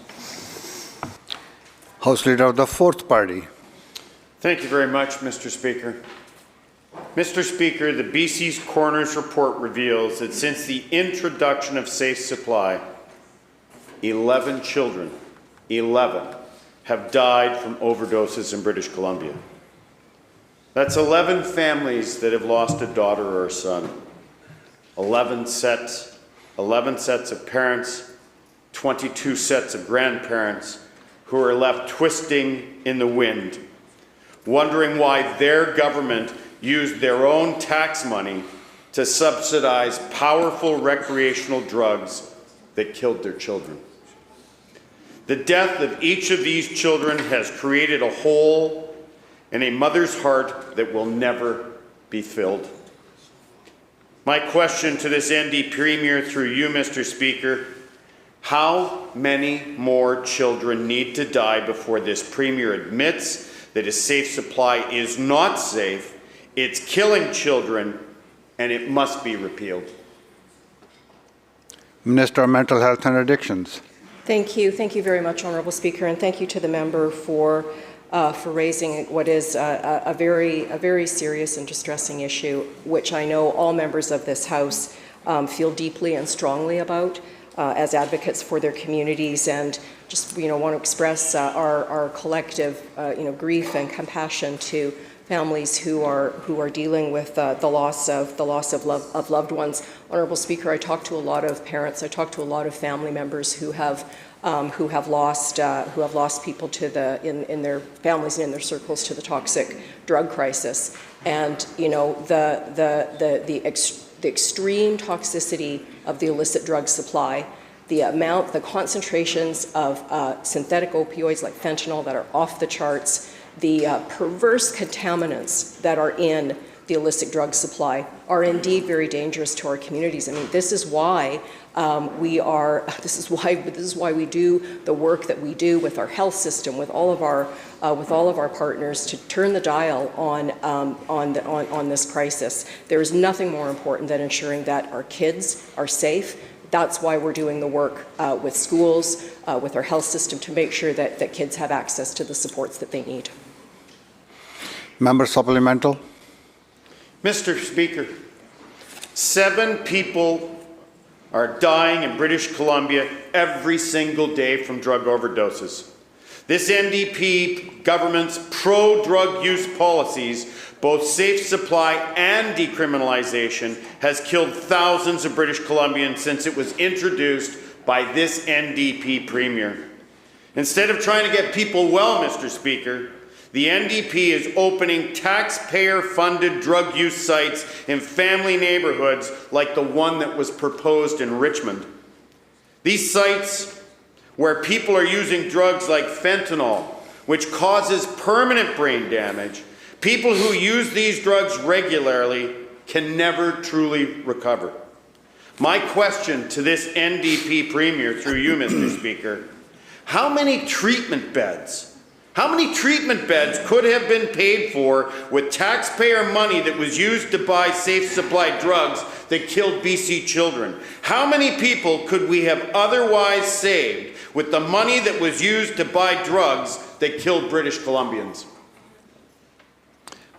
House Leader of the Fourth Party. Thank you very much, Mr. Speaker. Mr. Speaker, the BC's Coroner's Report reveals that since the introduction of Safe Supply, 11 children, 11, have died from overdoses in British Columbia. That's 11 families that have lost a daughter or a son. 11 sets of parents, 22 sets of grandparents who are left twisting in the wind, wondering why their government used their own tax money to subsidize powerful recreational drugs that killed their children. The death of each of these children has created a hole in a mother's heart that will never be filled. My question to this ND Premier through you, Mr. Speaker, how many more children need to die before this Premier admits that a safe supply is not safe, it's killing children, and it must be repealed? Minister of Mental Health and Addictions. Thank you. Thank you very much, Honourable Speaker, and thank you to the member for raising what is a very serious and distressing issue, which I know all members of this House feel deeply and strongly about as advocates for their communities, and just want to express our collective grief and compassion to families who are dealing with the loss of loved ones. Honourable Speaker, I talk to a lot of parents. I talk to a lot of family members who have lost people to in their families and in their circles to the toxic drug crisis, and the extreme toxicity of the illicit drug supply, the concentrations of synthetic opioids like fentanyl that are off the charts, the perverse contaminants that are in the illicit drug supply are indeed very dangerous to our communities. I mean, this is why we do the work that we do with our health system, with all of our partners, to turn the dial on this crisis. There is nothing more important than ensuring that our kids are safe. That's why we're doing the work with schools, with our health system, to make sure that kids have access to the supports that they need. Member supplemental. Mr. Speaker, 7 people are dying in British Columbia every single day from drug overdoses. This NDP government's pro-drug use policies, both safe supply and decriminalization, has killed thousands of British Columbians since it was introduced by this NDP Premier. Instead of trying to get people well, Mr. Speaker, the NDP is opening taxpayer-funded drug use sites in family neighbourhoods like the one that was proposed in Richmond. These sites, where people are using drugs like fentanyl, which causes permanent brain damage, people who use these drugs regularly can never truly recover. My question to this NDP Premier through you, Mr. Speaker, how many treatment beds could have been paid for with taxpayer money that was used to buy safe supply drugs that killed BC children? How many people could we have otherwise saved with the money that was used to buy drugs that killed British Columbians?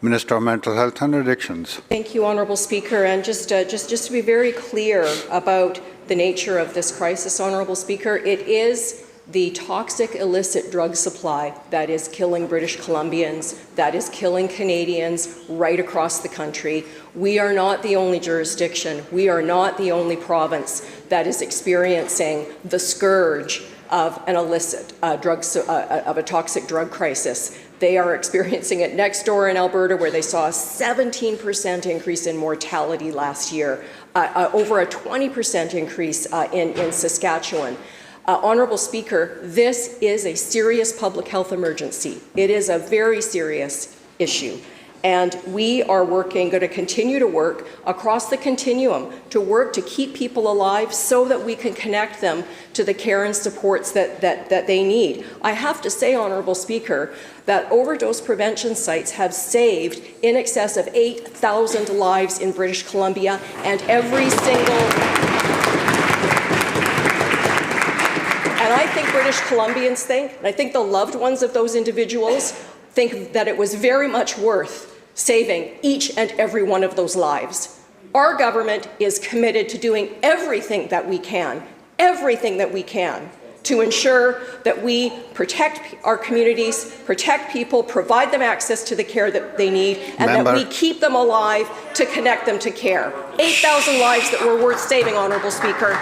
Minister of Mental Health and Addictions. Thank you, Honourable Speaker. And just to be very clear about the nature of this crisis, Honourable Speaker, it is the toxic illicit drug supply that is killing British Columbians, that is killing Canadians right across the country. We are not the only jurisdiction, we are not the only province that is experiencing the scourge of an illicit of a toxic drug crisis. They are experiencing it next door in Alberta, where they saw a 17% increase in mortality last year, over a 20% increase in Saskatchewan. Honourable Speaker, this is a serious public health emergency. It is a very serious issue. And we are going to continue to work across the continuum to keep people alive so that we can connect them to the care and supports that they need. I have to say, Honourable Speaker, that overdose prevention sites have saved in excess of 8,000 lives in British Columbia, and every single... And I think British Columbians think, and I think the loved ones of those individuals think, that it was very much worth saving each and every one of those lives. Our government is committed to doing everything that we can to ensure that we protect our communities, protect people, provide them access to the care that they need, and that we keep them alive to connect them to care. 8,000 lives that were worth saving, Honourable Speaker.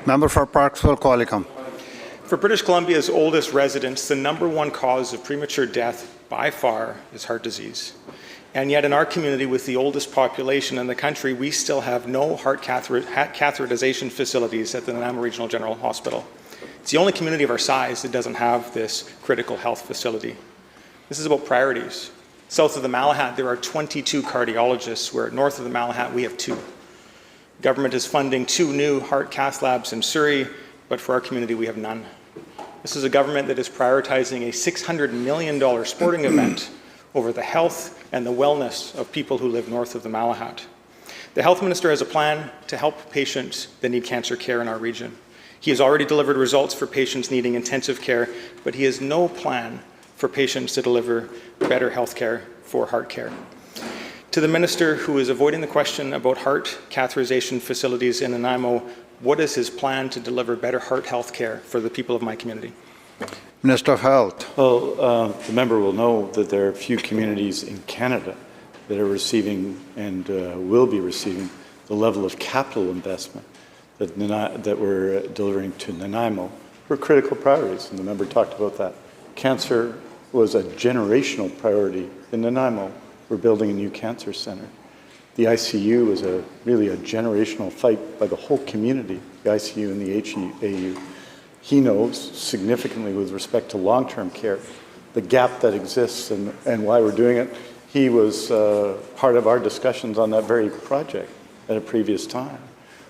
Member for Parksville, Qualicum. For British Columbia's oldest residents, the #1 cause of premature death by far is heart disease. And yet in our community, with the oldest population in the country, we still have no heart catheterization facilities at the Nanaimo Regional General Hospital. It's the only community of our size that doesn't have this critical health facility. This is about priorities. South of the Malahat, there are 22 cardiologists, where north of the Malahat, we have 2. Government is funding 2 new heart cath labs in Surrey, but for our community, we have none. This is a government that is prioritizing a $600 million sporting event over the health and the wellness of people who live north of the Malahat. The health minister has a plan to help patients that need cancer care in our region. He has already delivered results for patients needing intensive care, but he has no plan for patients to deliver better health care for heart care. To the minister who is avoiding the question about heart catheterization facilities in Nanaimo, what is his plan to deliver better heart health care for the people of my community? Minister of Health. Well, the member will know that there are few communities in Canada that are receiving and will be receiving the level of capital investment that we're delivering to Nanaimo for critical priorities, and the member talked about that. Cancer was a generational priority in Nanaimo. We're building a new cancer center. The ICU was really a generational fight by the whole community, the ICU and the HEAU. He knows significantly with respect to long-term care, the gap that exists and why we're doing it. He was part of our discussions on that very project at a previous time.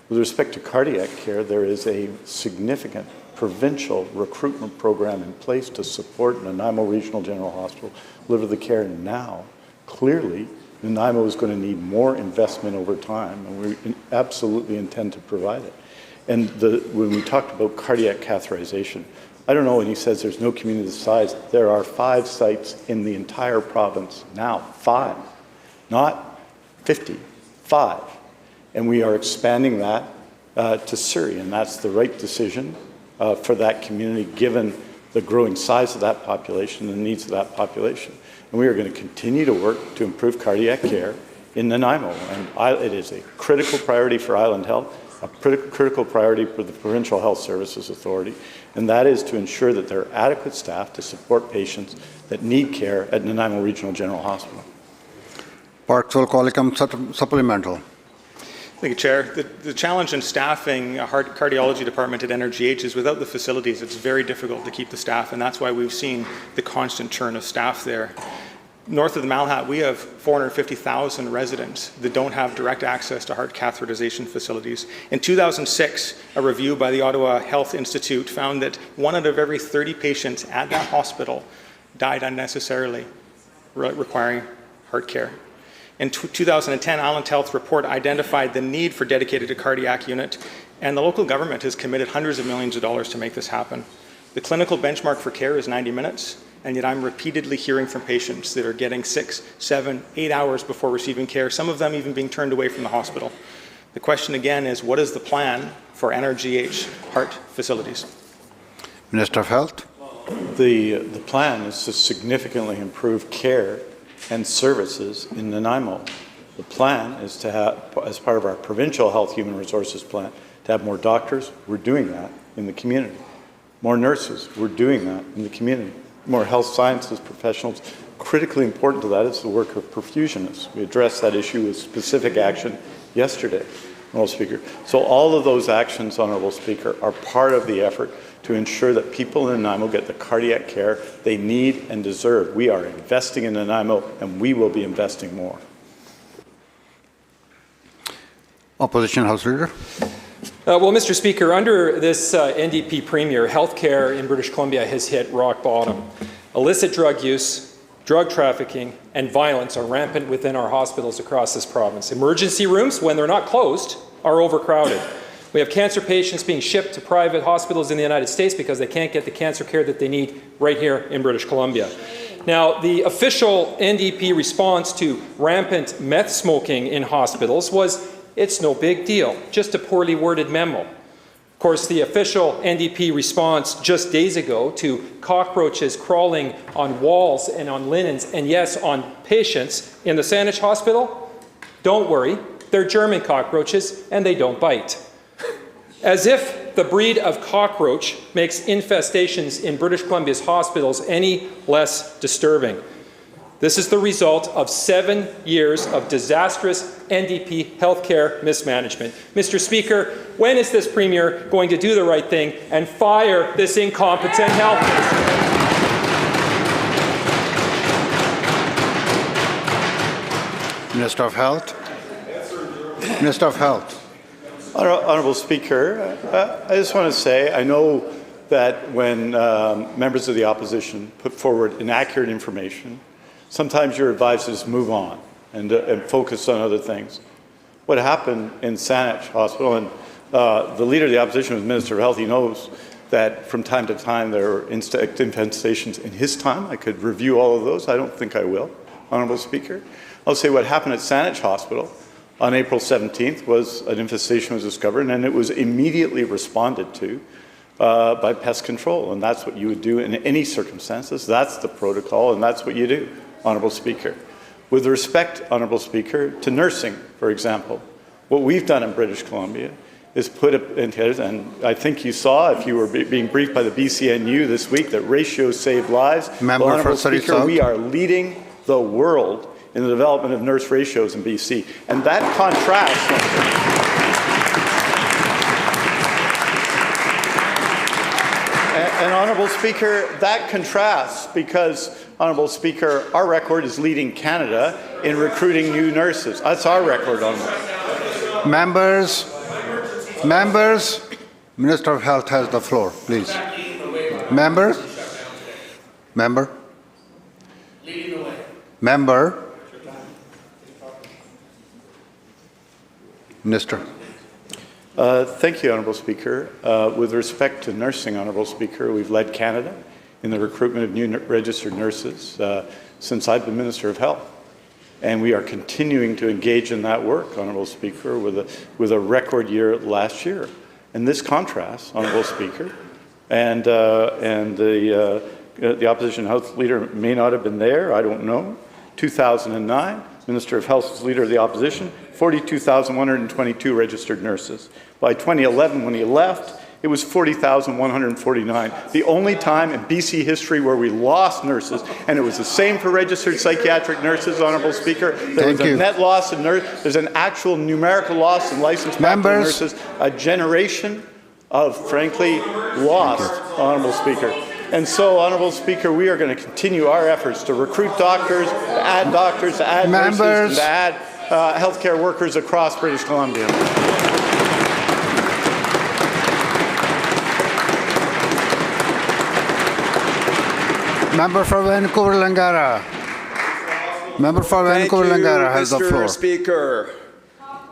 With respect to cardiac care, there is a significant provincial recruitment program in place to support Nanaimo Regional General Hospital deliver the care now. Clearly, Nanaimo is going to need more investment over time, and we absolutely intend to provide it. And when we talked about cardiac catheterization, I don't know when he says there's no community this size, there are 5 sites in the entire province now, 5, not 50, 5. And we are expanding that to Surrey, and that's the right decision for that community given the growing size of that population and the needs of that population. And we are going to continue to work to improve cardiac care in Nanaimo. And it is a critical priority for Island Health, a critical priority for the Provincial Health Services Authority, and that is to ensure that there are adequate staff to support patients that need care at Nanaimo Regional General Hospital. Parksville Qualicum Supplemental. Thank you, Chair. The challenge in staffing a cardiology department at NRGH is without the facilities, it's very difficult to keep the staff, and that's why we've seen the constant churn of staff there. North of the Malahat, we have 450,000 residents that don't have direct access to heart catheterization facilities. In 2006, a review by the Ottawa Health Institute found that 1 out of every 30 patients at that hospital died unnecessarily, requiring heart care. In 2010, Island Health report identified the need for dedicated cardiac unit, and the local government has committed hundreds of millions of dollars to make this happen. The clinical benchmark for care is 90 minutes, and yet I'm repeatedly hearing from patients that are getting 6, 7, 8 hours before receiving care, some of them even being turned away from the hospital. The question again is, what is the plan for NRGH heart facilities? Minister of Health. The plan is to significantly improve care and services in Nanaimo. The plan is to have, as part of our provincial health human resources plan, to have more doctors. We're doing that in the community. More nurses. We're doing that in the community. More health sciences professionals. Critically important to that is the work of perfusionists. We addressed that issue with specific action yesterday, Honourable Speaker. So all of those actions, Honourable Speaker, are part of the effort to ensure that people in Nanaimo get the cardiac care they need and deserve. We are investing in Nanaimo, and we will be investing more. Opposition House Leader. Well, Mr. Speaker, under this NDP Premier, healthcare in British Columbia has hit rock bottom. Illicit drug use, drug trafficking, and violence are rampant within our hospitals across this province. Emergency rooms, when they're not closed, are overcrowded. We have cancer patients being shipped to private hospitals in the United States because they can't get the cancer care that they need right here in British Columbia. Now, the official NDP response to rampant meth smoking in hospitals was, it's no big deal, just a poorly worded memo. Of course, the official NDP response just days ago to cockroaches crawling on walls and on linens, and yes, on patients in the Saanich Hospital, don't worry, they're German cockroaches and they don't bite. As if the breed of cockroach makes infestations in British Columbia's hospitals any less disturbing. This is the result of 7 years of disastrous NDP healthcare mismanagement. Mr. Speaker, when is this Premier going to do the right thing and fire this incompetent health minister? Minister of Health. Minister of Health. Honourable Speaker, I just want to say I know that when members of the opposition put forward inaccurate information, sometimes your advisors move on and focus on other things. What happened in Saanich Hospital, and the leader of the opposition was Minister of Health, he knows that from time to time there are insect infestations in his time. I could review all of those. I don't think I will, Honourable Speaker. I'll say what happened at Saanich Hospital on April 17th was an infestation was discovered, and it was immediately responded to by pest control, and that's what you would do in any circumstances. That's the protocol, and that's what you do, Honourable Speaker. With respect, Honourable Speaker, to nursing, for example, what we've done in British Columbia is put up into, and I think you saw, if you were being briefed by the BCNU this week, that ratios save lives. Member Honourable for Speaker, we are leading the world in the development of nurse ratios in BC, and that contrasts. And Honourable Speaker, that contrasts because, Honourable Speaker, our record is leading Canada in recruiting new nurses. That's our record, Honourable. Members, Minister of Health has the floor, please. Member. Minister. Thank you, Honourable Speaker. With respect to nursing, Honourable Speaker, we've led Canada in the recruitment of new registered nurses since I've been Minister of Health. And we are continuing to engage in that work, Honourable Speaker, with a record year last year. And this contrasts, Honourable Speaker, and the opposition House leader may not have been there, I don't know. 2009, Minister of Health was leader of the opposition, 42,122 registered nurses. By 2011, when he left, it was 40,149. The only time in BC history where we lost nurses, and it was the same for registered psychiatric nurses, Honourable Speaker. There was a net loss in nurses. There's an actual numerical loss in licensed practicing nurses. A generation of, frankly, lost, Honourable Speaker. And so, Honourable Speaker, we are going to continue our efforts to recruit doctors, to add nurses, and to add healthcare workers across British Columbia. Member for Vancouver-Langara. Has the floor. Mr. Speaker.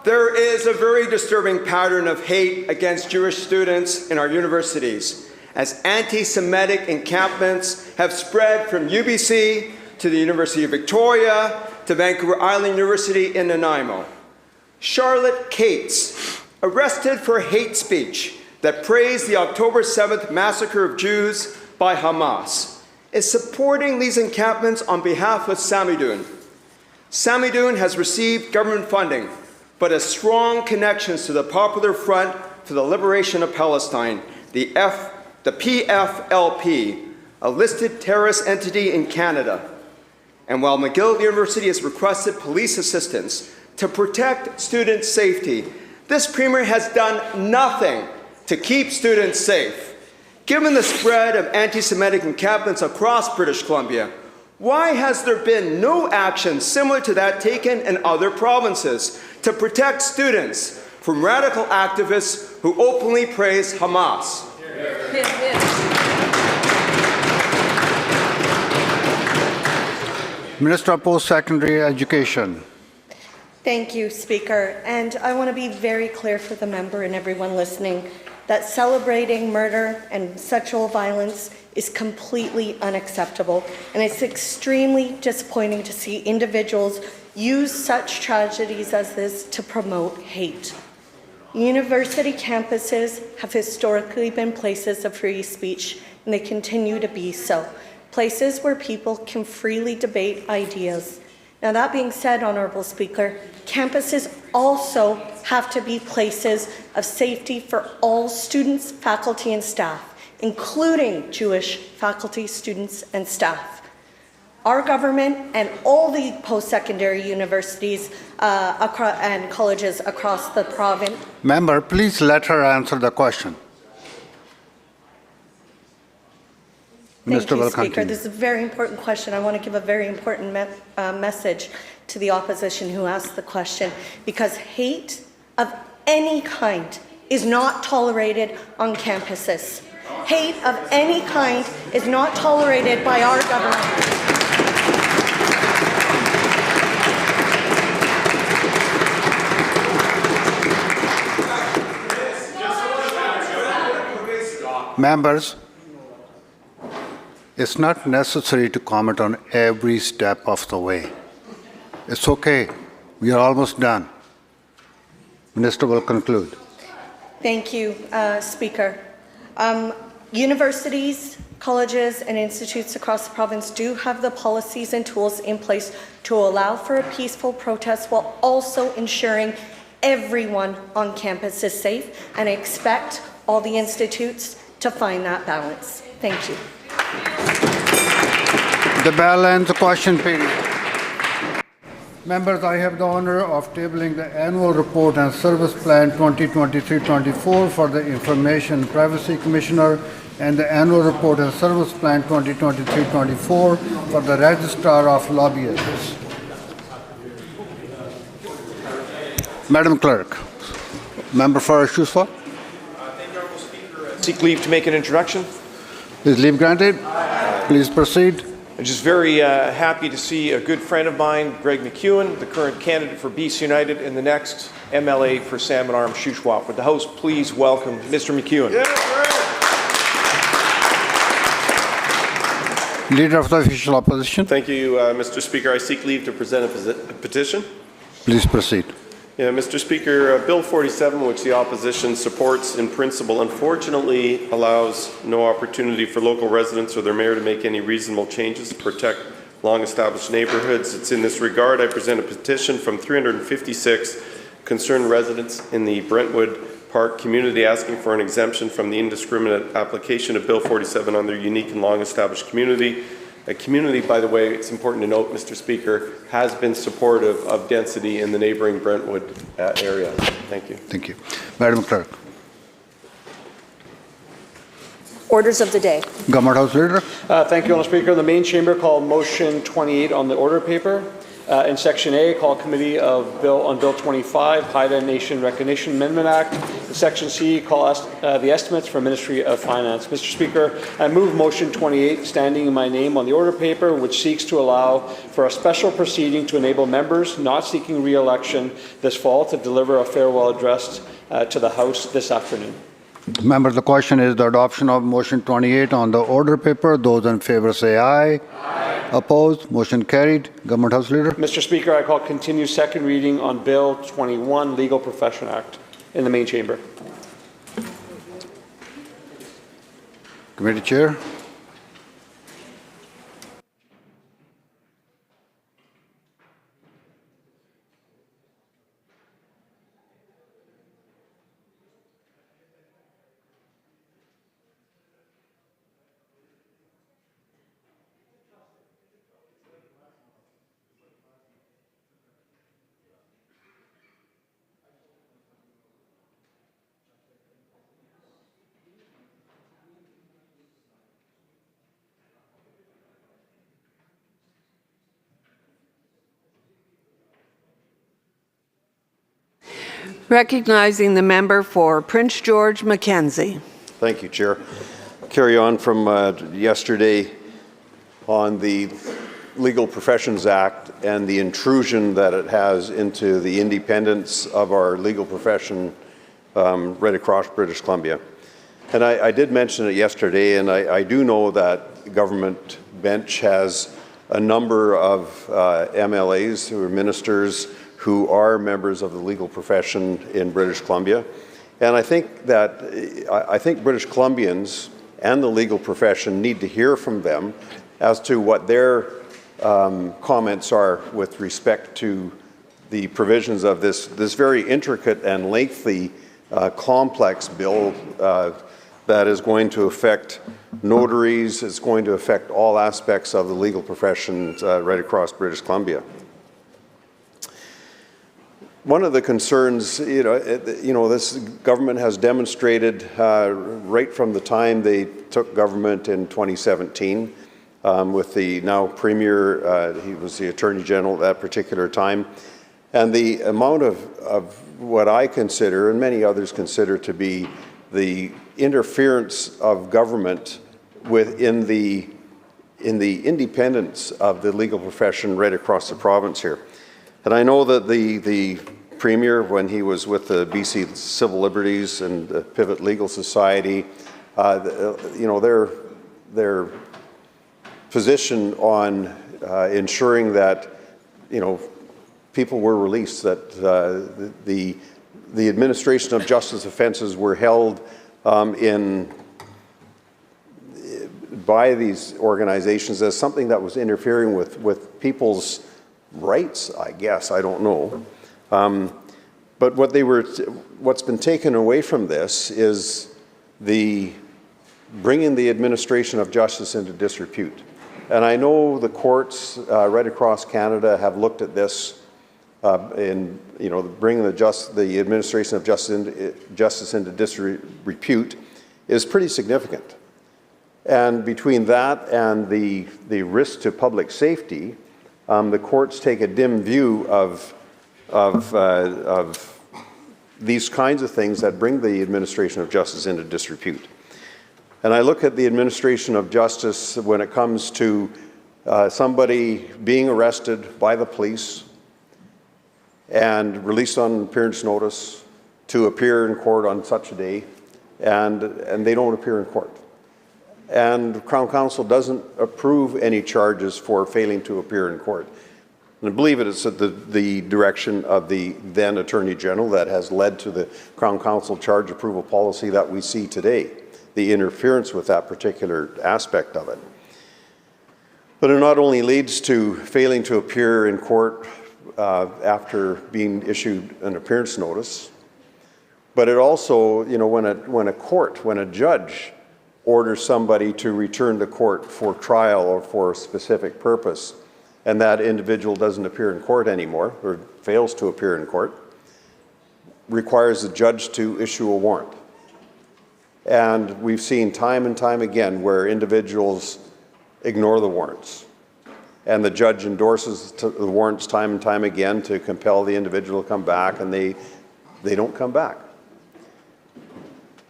There is a very disturbing pattern of hate against Jewish students in our universities, as anti-Semitic encampments have spread from UBC to the University of Victoria to Vancouver Island University in Nanaimo. Charlotte Cates, arrested for hate speech that praised the October 7th massacre of Jews by Hamas, is supporting these encampments on behalf of Samidun. Samidun has received government funding, but has strong connections to the Popular Front for the Liberation of Palestine, the PFLP, a listed terrorist entity in Canada. And while McGill University has requested police assistance to protect student safety, this Premier has done nothing to keep students safe. Given the spread of anti-Semitic encampments across British Columbia, why has there been no action similar to that taken in other provinces to protect students from radical activists who openly praise Hamas? Minister of Post-Secondary Education. Thank you, Speaker. And I want to be very clear for the member and everyone listening that celebrating murder and sexual violence is completely unacceptable. And it's extremely disappointing to see individuals use such tragedies as this to promote hate. University campuses have historically been places of free speech, and they continue to be so. Places where people can freely debate ideas. Now, that being said, Honourable Speaker, campuses also have to be places of safety for all students, faculty, and staff, including Jewish faculty, students, and staff. Our government and all the post-secondary universities and colleges across the province. Member, please let her answer the question. Thank you, Speaker. This is a very important question. I want to give a very important message to the opposition who asked the question, because hate of any kind is not tolerated on campuses. Hate of any kind is not tolerated by our government. Members, it's not necessary to comment on every step of the way. It's okay. We are almost done. Minister will conclude. Thank you, Speaker. Universities, colleges, and institutes across the province do have the policies and tools in place to allow for a peaceful protest while also ensuring everyone on campus is safe, and I expect all the institutes to find that balance. Thank you. The bell ends the question period. Members, I have the honor of tabling the annual report and service plan 2023-24 for the Information and Privacy Commissioner and the annual report and service plan 2023-24 for the Registrar of Lobbyists. Madam Clerk, member for Shushwa. Seek leave to make an introduction. Is leave granted? Please proceed. I'm just very happy to see a good friend of mine, Greg McEwen, the current candidate for BC United and the next MLA for Salmon Arm Shuswap. Would the House please welcome Mr. McEwen? Yeah, Leader of the Official Opposition. Thank you, Mr. Speaker. I seek leave to present a petition. Please proceed. Yeah, Mr. Speaker, Bill 47, which the opposition supports in principle, unfortunately allows no opportunity for local residents or their mayor to make any reasonable changes to protect long-established neighbourhoods. It's in this regard I present a petition from 356 concerned residents in the Brentwood Park community asking for an exemption from the indiscriminate application of Bill 47 on their unique and long-established community. A community, by the way, it's important to note, Mr. Speaker, has been supportive of density in the neighbouring Brentwood area. Thank you. Thank you. Madam Clerk. Orders of the day. Government House Leader. Thank you, Mr. Speaker. The main chamber called motion 28 on the order paper. In Section A, call committee on Bill 25, Haida Nation Recognition Amendment Act. In Section C, call the estimates for Ministry of Finance. Mr. Speaker, I move motion 28, standing in my name on the order paper, which seeks to allow for a special proceeding to enable members not seeking re-election this fall to deliver a farewell address to the House this afternoon. Members, the question is the adoption of motion 28 on the order paper. Those in favor say aye. Aye. Opposed? Motion carried. Government House Leader. Mr. Speaker, I call continue second reading on Bill 21, Legal Profession Act, in the main chamber. Committee Chair. Recognizing the member for Prince George Mackenzie. Thank you, Chair. Carry on from yesterday on the Legal Professions Act and the intrusion that it has into the independence of our legal profession right across British Columbia. And I did mention it yesterday, and I do know that the government bench has a number of MLAs who are ministers who are members of the legal profession in British Columbia. And I think British Columbians and the legal profession need to hear from them as to what their comments are with respect to the provisions of this very intricate and lengthy complex bill that is going to affect notaries, it's going to affect all aspects of the legal profession right across British Columbia. One of the concerns, this government has demonstrated right from the time they took government in 2017 with the now Premier. He was the Attorney General at that particular time. And the amount of what I consider, and many others consider, to be the interference of government in the independence of the legal profession right across the province here. And I know that the Premier, when he was with the BC Civil Liberties and the Pivot Legal Society, you know, their position on ensuring that, you know, people were released, that the administration of justice offences were held by these organizations as something that was interfering with people's rights, I guess. I don't know. But what's been taken away from this is bringing the administration of justice into disrepute. And I know the courts right across Canada have looked at this in, you know, bringing the administration of justice into disrepute is pretty significant. And between that and the risk to public safety, the courts take a dim view of these kinds of things that bring the administration of justice into disrepute. And I look at the administration of justice when it comes to somebody being arrested by the police and released on appearance notice to appear in court on such a day, and they don't appear in court. And Crown Counsel doesn't approve any charges for failing to appear in court. And I believe it is at the direction of the then Attorney General that has led to the Crown Counsel charge approval policy that we see today, the interference with that particular aspect of it. But it not only leads to failing to appear in court after being issued an appearance notice, but it also, you know, when a judge orders somebody to return to court for trial or for a specific purpose, and that individual doesn't appear in court anymore, or fails to appear in court, requires the judge to issue a warrant. And we've seen time and time again where individuals ignore the warrants. And the judge endorses the warrants time and time again to compel the individual to come back, and they don't come back.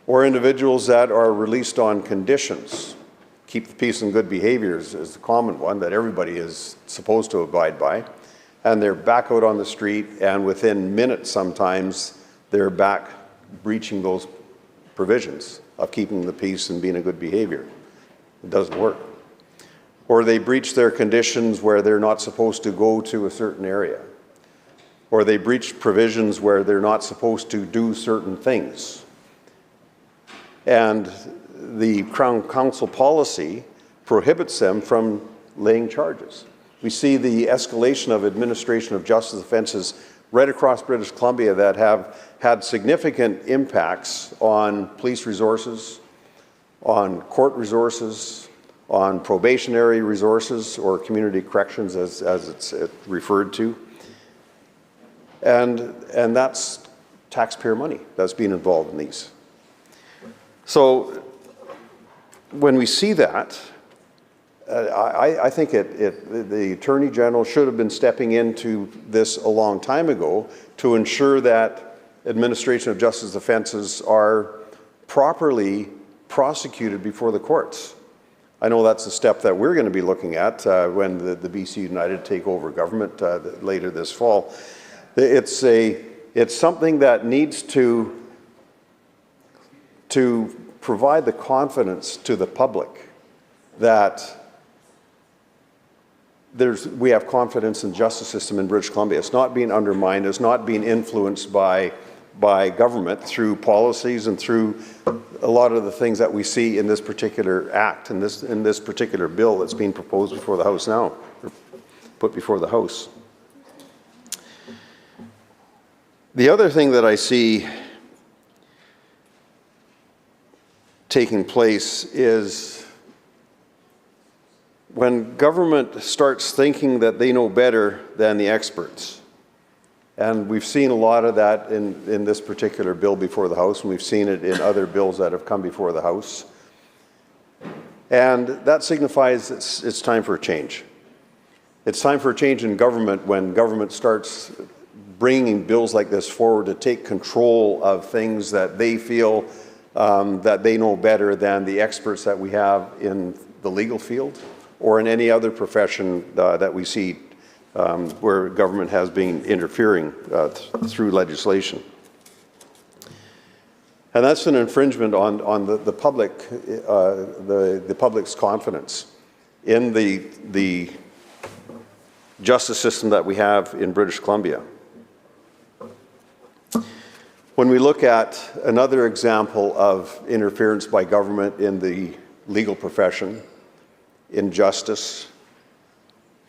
Or individuals that are released on conditions. Keep the peace and good behaviors is the common one that everybody is supposed to abide by. And they're back out on the street, and within minutes sometimes, they're back breaching those provisions of keeping the peace and being a good behavior. It doesn't work. Or they breach their conditions where they're not supposed to go to a certain area. Or they breach provisions where they're not supposed to do certain things. And the Crown Counsel policy prohibits them from laying charges. We see the escalation of administration of justice offences right across British Columbia that have had significant impacts on police resources, on court resources, on probationary resources, or community corrections as it's referred to. And that's taxpayer money that's being involved in these. So when we see that, I think the Attorney General should have been stepping into this a long time ago to ensure that administration of justice offences are properly prosecuted before the courts. I know that's a step that we're going to be looking at when the BC United take over government later this fall. It's something that needs to provide the confidence to the public that we have confidence in the justice system in British Columbia. It's not being undermined. It's not being influenced by government through policies and through a lot of the things that we see in this particular act, in this particular bill that's being proposed before the House now, or put before the House. The other thing that I see taking place is when government starts thinking that they know better than the experts. And we've seen a lot of that in this particular bill before the House, and we've seen it in other bills that have come before the House. And that signifies it's time for a change. It's time for a change in government when government starts bringing bills like this forward to take control of things that they feel that they know better than the experts that we have in the legal field or in any other profession that we see where government has been interfering through legislation. And that's an infringement on the public, the public's confidence in the justice system that we have in British Columbia. When we look at another example of interference by government in the legal profession, in justice,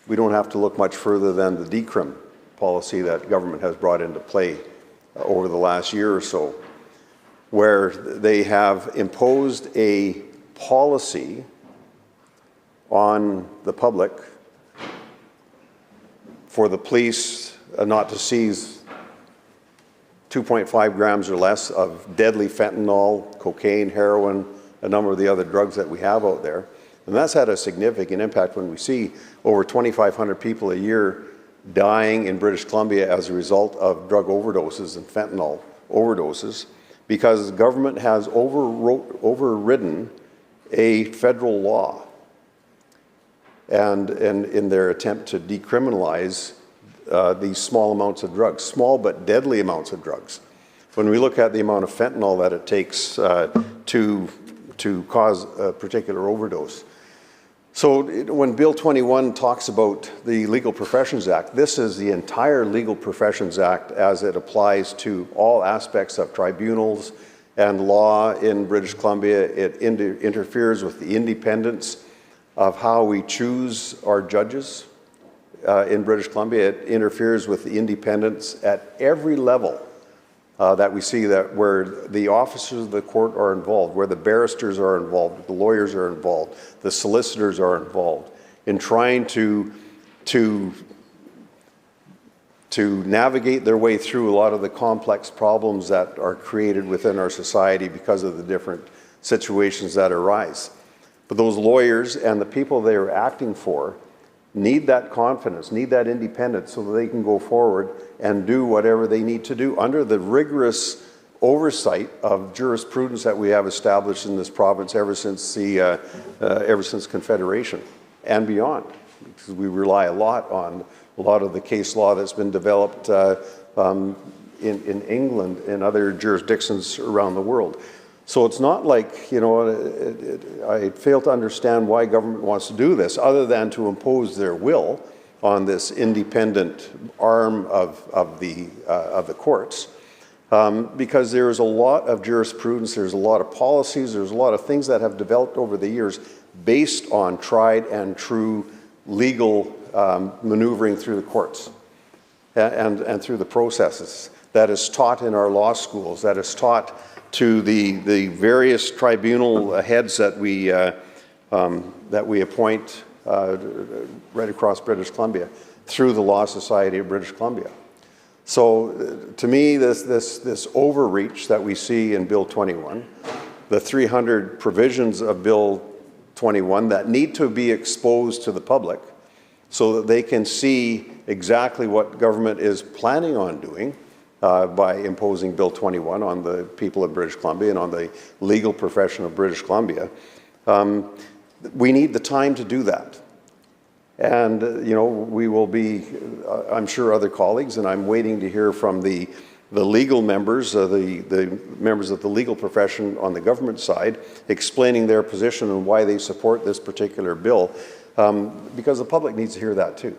we don't have to look much further than the decrim policy that government has brought into play over the last year or so, where they have imposed a policy on the public for the police not to seize 2.5 grams or less of deadly fentanyl, cocaine, heroin, a number of the other drugs that we have out there. And that's had a significant impact when we see over 2,500 people a year dying in British Columbia as a result of drug overdoses and fentanyl overdoses, because the government has overridden a federal law and in their attempt to decriminalize these small amounts of drugs, small but deadly amounts of drugs. When we look at the amount of fentanyl that it takes to cause a particular overdose. So when Bill 21 talks about the Legal Professions Act, this is the entire Legal Professions Act as it applies to all aspects of tribunals and law in British Columbia. It interferes with the independence of how we choose our judges in British Columbia. It interferes with the independence at every level that we see, that where the officers of the court are involved, where the barristers are involved, the lawyers are involved, the solicitors are involved in trying to navigate their way through a lot of the complex problems that are created within our society because of the different situations that arise. But those lawyers and the people they are acting for need that confidence, need that independence so that they can go forward and do whatever they need to do under the rigorous oversight of jurisprudence that we have established in this province ever since Confederation and beyond. Because we rely a lot on a lot of the case law that's been developed in England and other jurisdictions around the world. So it's not like, you know, I fail to understand why government wants to do this other than to impose their will on this independent arm of the courts. Because there is a lot of jurisprudence, there's a lot of policies, there's a lot of things that have developed over the years based on tried and true legal maneuvering through the courts and through the processes that is taught in our law schools, that is taught to the various tribunal heads that we appoint right across British Columbia through the Law Society of British Columbia. So to me, this overreach that we see in Bill 21, the 300 provisions of Bill 21 that need to be exposed to the public so that they can see exactly what government is planning on doing by imposing Bill 21 on the people of British Columbia and on the legal profession of British Columbia. We need the time to do that. And, you know, we will be, I'm sure other colleagues, and I'm waiting to hear from the legal members, the members of the legal profession on the government side, explaining their position and why they support this particular bill, because the public needs to hear that too.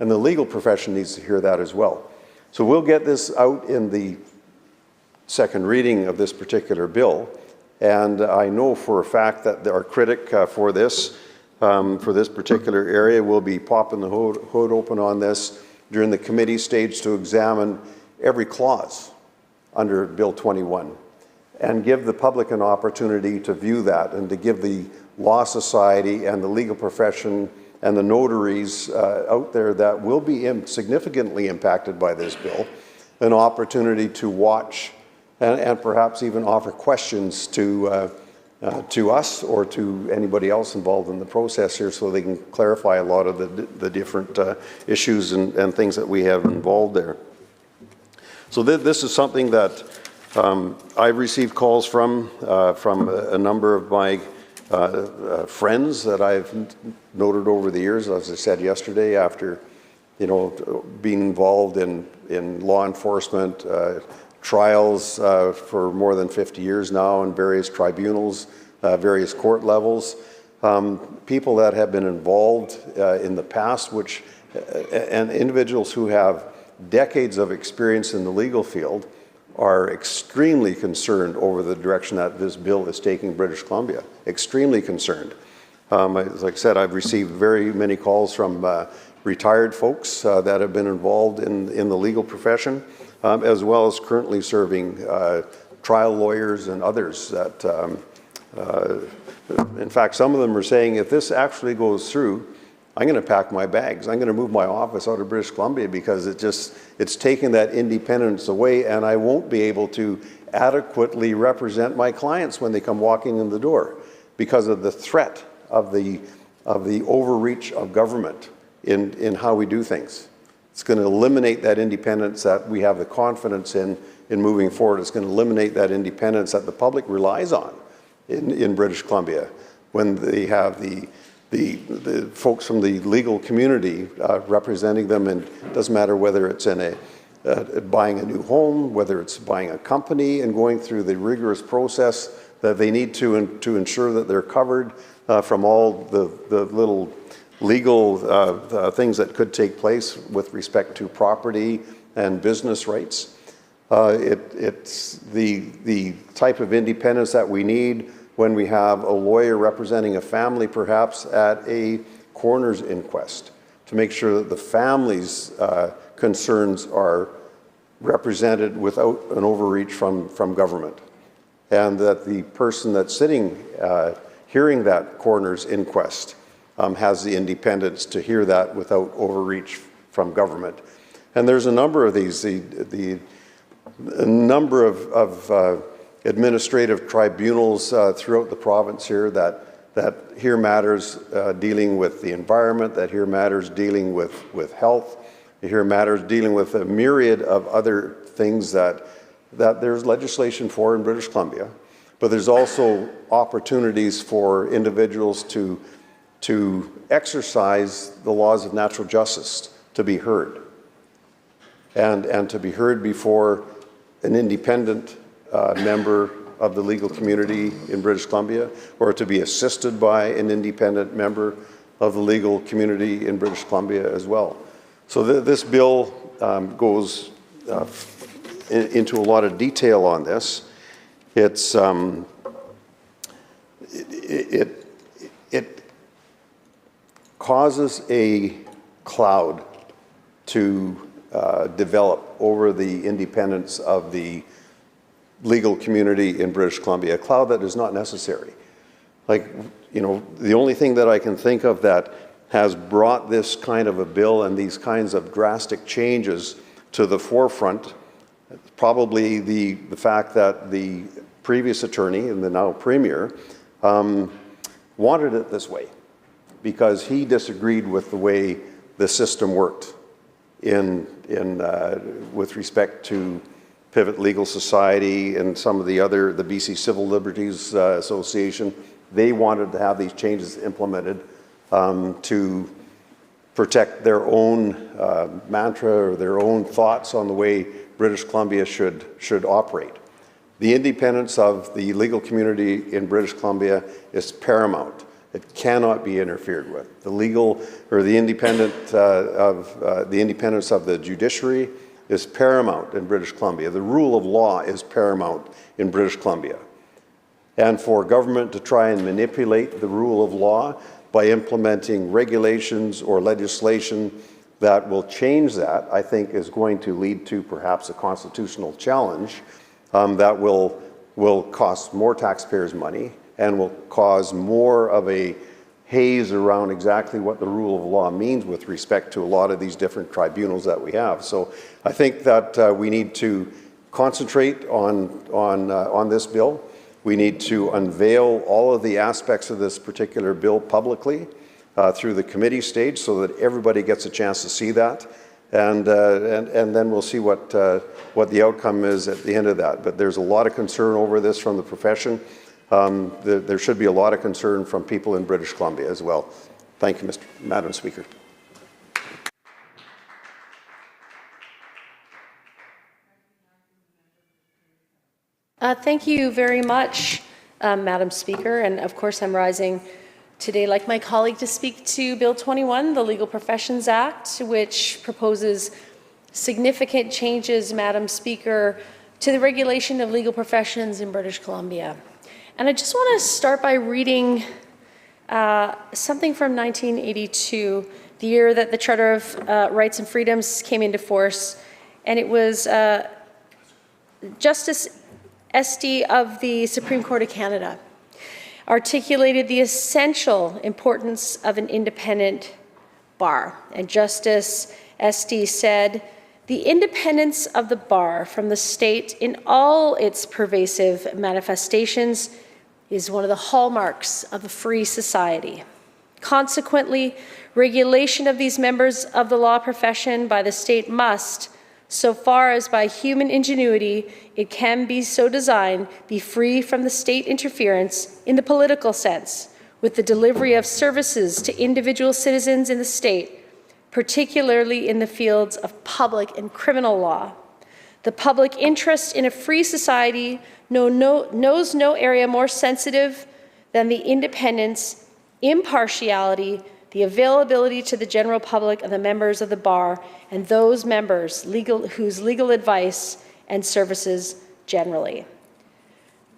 And the legal profession needs to hear that as well. So we'll get this out in the second reading of this particular bill, and I know for a fact that our critic for this particular area will be popping the hood open on this during the committee stage to examine every clause under Bill 21 and give the public an opportunity to view that and to give the Law Society and the legal profession and the notaries out there that will be significantly impacted by this bill an opportunity to watch and perhaps even offer questions to to us or to anybody else involved in the process here, so they can clarify a lot of the different issues and things that we have involved there. So this is something that I've received calls from a number of my friends that I've noted over the years. As I said yesterday, after being involved in law enforcement, trials for more than 50 years now in various tribunals, various court levels. People that have been involved in the past, and individuals who have decades of experience in the legal field are extremely concerned over the direction that this bill is taking British Columbia. Extremely concerned. Like I said, I've received very many calls from retired folks that have been involved in the legal profession, as well as currently serving trial lawyers and others that, in fact, some of them are saying, if this actually goes through, I'm going to pack my bags. I'm going to move my office out of British Columbia because it's taken that independence away, and I won't be able to adequately represent my clients when they come walking in the door because of the threat of the overreach of government in how we do things. It's going to eliminate that independence that we have the confidence in moving forward. It's going to eliminate that independence that the public relies on in British Columbia when they have the folks from the legal community representing them, and it doesn't matter whether it's in buying a new home, whether it's buying a company and going through the rigorous process that they need to ensure that they're covered from all the little legal things that could take place with respect to property and business rights. It's the type of independence that we need when we have a lawyer representing a family perhaps at a coroner's inquest, to make sure that the family's concerns are represented without an overreach from government, and that the person that's sitting hearing that coroner's inquest has the independence to hear that without overreach from government. And there's a number of these, a number of administrative tribunals throughout the province here that hear matters dealing with the environment, that hear matters dealing with health, they hear matters dealing with a myriad of other things that there's legislation for in British Columbia, but there's also opportunities for individuals to exercise the laws of natural justice, to be heard, and to be heard before an independent member of the legal community in British Columbia, or to be assisted by an independent member of the legal community in British Columbia as well. So this bill goes into a lot of detail on this. It's it causes a cloud to develop over the independence of the legal community in British Columbia, a cloud that is not necessary. Like, the only thing that I can think of that has brought this kind of a bill and these kinds of drastic changes to the forefront, probably the fact that the previous attorney and the now premier wanted it this way because he disagreed with the way the system worked with respect to Pivot Legal Society and some of the BC Civil Liberties Association. They wanted to have these changes implemented to protect their own mantra or their own thoughts on the way British Columbia should operate. The independence of the legal community in British Columbia is paramount. It cannot be interfered with. The independence of the judiciary is paramount in British Columbia. The rule of law is paramount in British Columbia. And for government to try and manipulate the rule of law by implementing regulations or legislation that will change that, I think is going to lead to perhaps a constitutional challenge that will cost more taxpayers money and will cause more of a haze around exactly what the rule of law means with respect to a lot of these different tribunals that we have. So I think that we need to concentrate on this bill. We need to unveil all of the aspects of this particular bill publicly through the committee stage so that everybody gets a chance to see that. And then we'll see what the outcome is at the end of that. But there's a lot of concern over this from the profession. There should be a lot of concern from people in British Columbia as well. Thank you, Madam Speaker. Thank you very much, Madam Speaker. And of course, I'm rising today, like my colleague, to speak to Bill 21, the Legal Professions Act, which proposes significant changes, Madam Speaker, to the regulation of legal professions in British Columbia. And I just want to start by reading something from 1982, the year that the Charter of Rights and Freedoms came into force. And it was Justice Esty of the Supreme Court of Canada articulated the essential importance of an independent bar. And Justice Esty said, "The independence of the bar from the state in all its pervasive manifestations is one of the hallmarks of a free society. Consequently, regulation of these members of the law profession by the state must, so far as by human ingenuity it can be so designed, be free from the state interference in the political sense with the delivery of services to individual citizens in the state, particularly in the fields of public and criminal law. The public interest in a free society knows no area more sensitive than the independence, impartiality, the availability to the general public of the members of the bar and those members whose legal advice and services generally."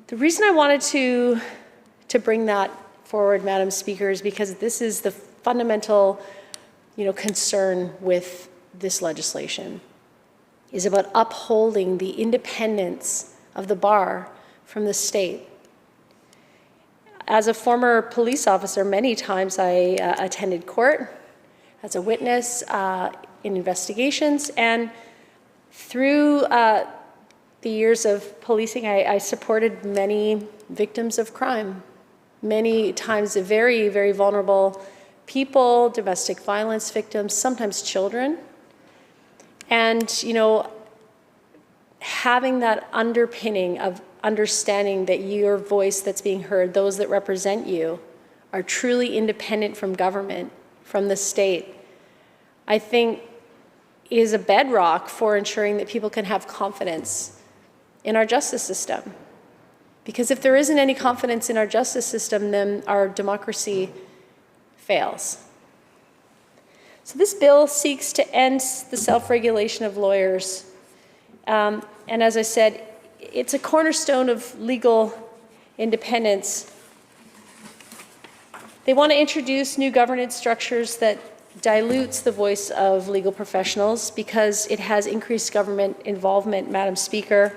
The reason I wanted to bring that forward, Madam Speaker, is because this is the fundamental concern with this legislation, is about upholding the independence of the bar from the state. As a former police officer, many times I attended court as a witness in investigations, and through the years of policing, I supported many victims of crime, many times very, very vulnerable people, domestic violence victims, sometimes children. And, having that underpinning of understanding that your voice that's being heard, those that represent you, are truly independent from government, from the state, I think is a bedrock for ensuring that people can have confidence in our justice system. Because if there isn't any confidence in our justice system, then our democracy fails. So this bill seeks to end the self-regulation of lawyers. And as I said, it's a cornerstone of legal independence. They want to introduce new governance structures that dilutes the voice of legal professionals because it has increased government involvement, Madam Speaker.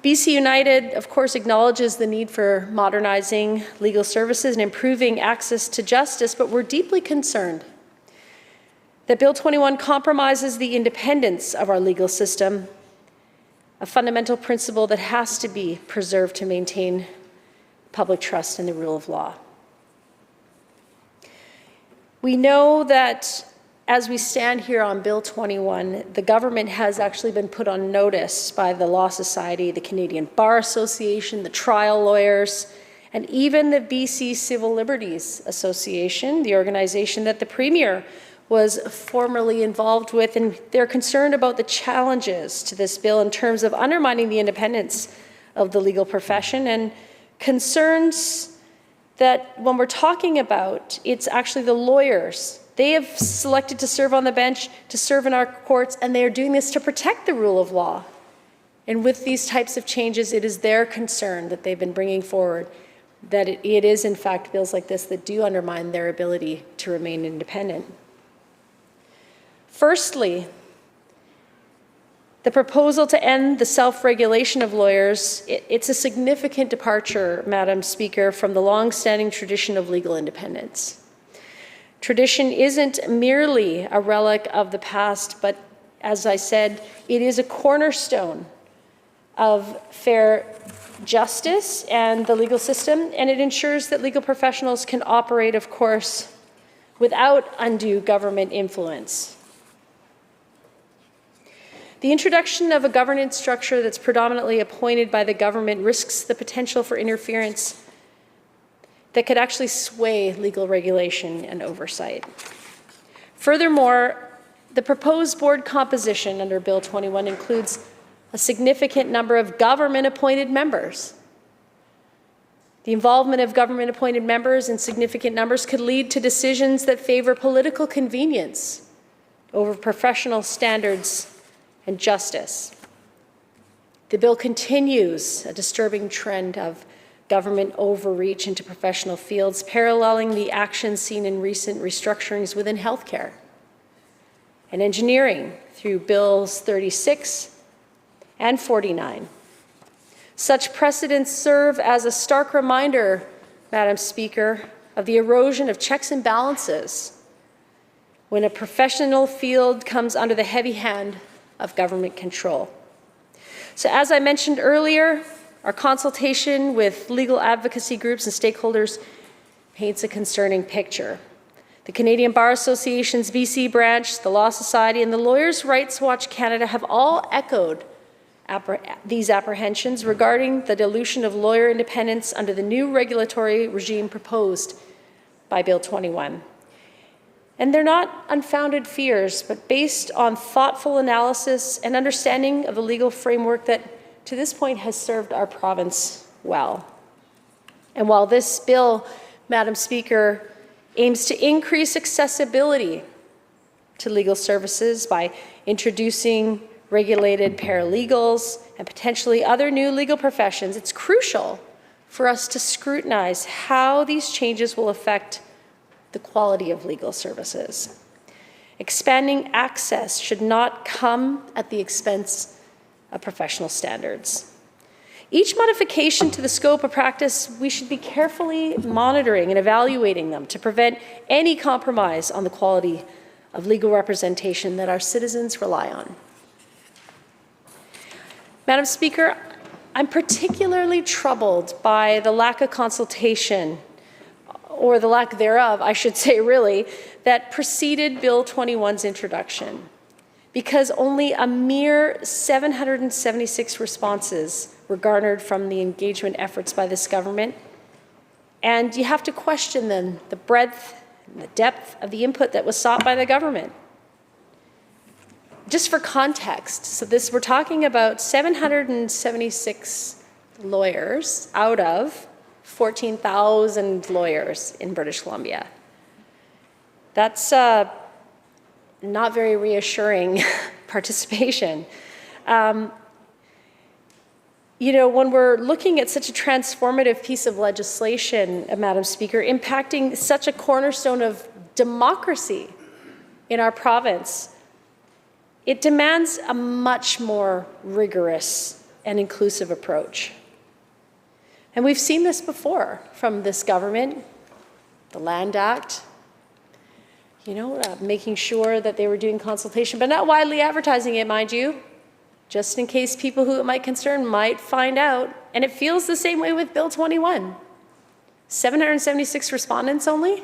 BC United, of course, acknowledges the need for modernizing legal services and improving access to justice, but we're deeply concerned that Bill 21 compromises the independence of our legal system, a fundamental principle that has to be preserved to maintain public trust in the rule of law. We know that as we stand here on Bill 21, the government has actually been put on notice by the Law Society, the Canadian Bar Association, the trial lawyers, and even the BC Civil Liberties Association, the organization that the Premier was formerly involved with, and they're concerned about the challenges to this bill in terms of undermining the independence of the legal profession, and concerns that when we're talking about, it's actually the lawyers. They have selected to serve on the bench, to serve in our courts, and they are doing this to protect the rule of law. And with these types of changes, it is their concern that they've been bringing forward that it is, in fact, bills like this that do undermine their ability to remain independent. Firstly, the proposal to end the self-regulation of lawyers, it's a significant departure, Madam Speaker, from the long-standing tradition of legal independence. Tradition isn't merely a relic of the past, but as I said, it is a cornerstone of fair justice and the legal system, and it ensures that legal professionals can operate, of course, without undue government influence. The introduction of a governance structure that's predominantly appointed by the government risks the potential for interference that could actually sway legal regulation and oversight. Furthermore, the proposed board composition under Bill 21 includes a significant number of government-appointed members. The involvement of government-appointed members in significant numbers could lead to decisions that favor political convenience over professional standards and justice. The bill continues a disturbing trend of government overreach into professional fields, paralleling the actions seen in recent restructurings within healthcare and engineering through Bills 36 and 49. Such precedents serve as a stark reminder, Madam Speaker, of the erosion of checks and balances when a professional field comes under the heavy hand of government control. So as I mentioned earlier, our consultation with legal advocacy groups and stakeholders paints a concerning picture. The Canadian Bar Association's BC branch, the Law Society, and the Lawyers' Rights Watch Canada have all echoed these apprehensions regarding the dilution of lawyer independence under the new regulatory regime proposed by Bill 21. And they're not unfounded fears, but based on thoughtful analysis and understanding of the legal framework that to this point has served our province well. And while this bill, Madam Speaker, aims to increase accessibility to legal services by introducing regulated paralegals and potentially other new legal professions, it's crucial for us to scrutinize how these changes will affect the quality of legal services. Expanding access should not come at the expense of professional standards. Each modification to the scope of practice, we should be carefully monitoring and evaluating them to prevent any compromise on the quality of legal representation that our citizens rely on. Madam Speaker, I'm particularly troubled by the lack of consultation, or the lack thereof, I should say really, that preceded Bill 21's introduction, because only a mere 776 responses were garnered from the engagement efforts by this government, and you have to question then the breadth and the depth of the input that was sought by the government. Just for context, so we're talking about 776 lawyers out of 14,000 lawyers in British Columbia. That's not very reassuring participation. You know, when we're looking at such a transformative piece of legislation, Madam Speaker, impacting such a cornerstone of democracy in our province, it demands a much more rigorous and inclusive approach. And we've seen this before from this government, the Land Act, making sure that they were doing consultation, but not widely advertising it, mind you, just in case people who it might concern might find out. And it feels the same way with Bill 21. 776 respondents only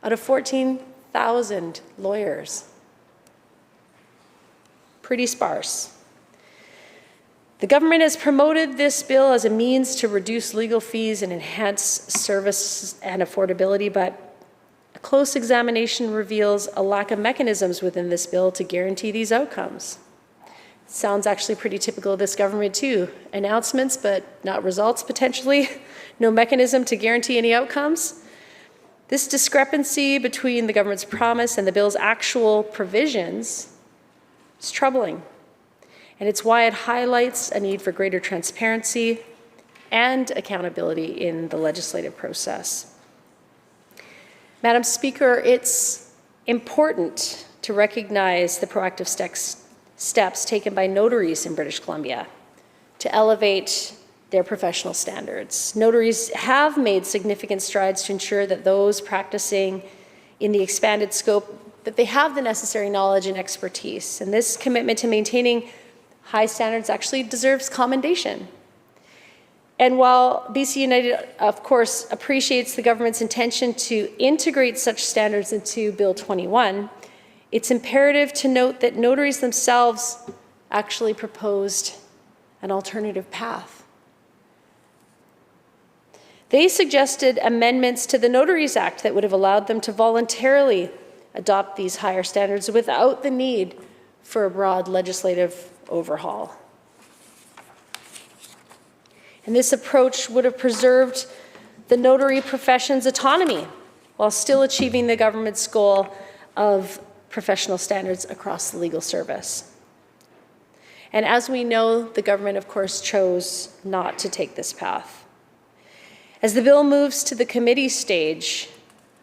out of 14,000 lawyers. Pretty sparse. The government has promoted this bill as a means to reduce legal fees and enhance service and affordability, but a close examination reveals a lack of mechanisms within this bill to guarantee these outcomes. Sounds actually pretty typical of this government too. Announcements, but not results potentially. No mechanism to guarantee any outcomes. This discrepancy between the government's promise and the bill's actual provisions is troubling. And it's why it highlights a need for greater transparency and accountability in the legislative process. Madam Speaker, it's important to recognize the proactive steps taken by notaries in British Columbia to elevate their professional standards. Notaries have made significant strides to ensure that those practicing in the expanded scope, that they have the necessary knowledge and expertise. And this commitment to maintaining high standards actually deserves commendation. And while BC United, of course, appreciates the government's intention to integrate such standards into Bill 21, it's imperative to note that notaries themselves actually proposed an alternative path. They suggested amendments to the Notaries Act that would have allowed them to voluntarily adopt these higher standards without the need for a broad legislative overhaul. And this approach would have preserved the notary profession's autonomy while still achieving the government's goal of professional standards across the legal service. And as we know, the government, of course, chose not to take this path. As the bill moves to the committee stage,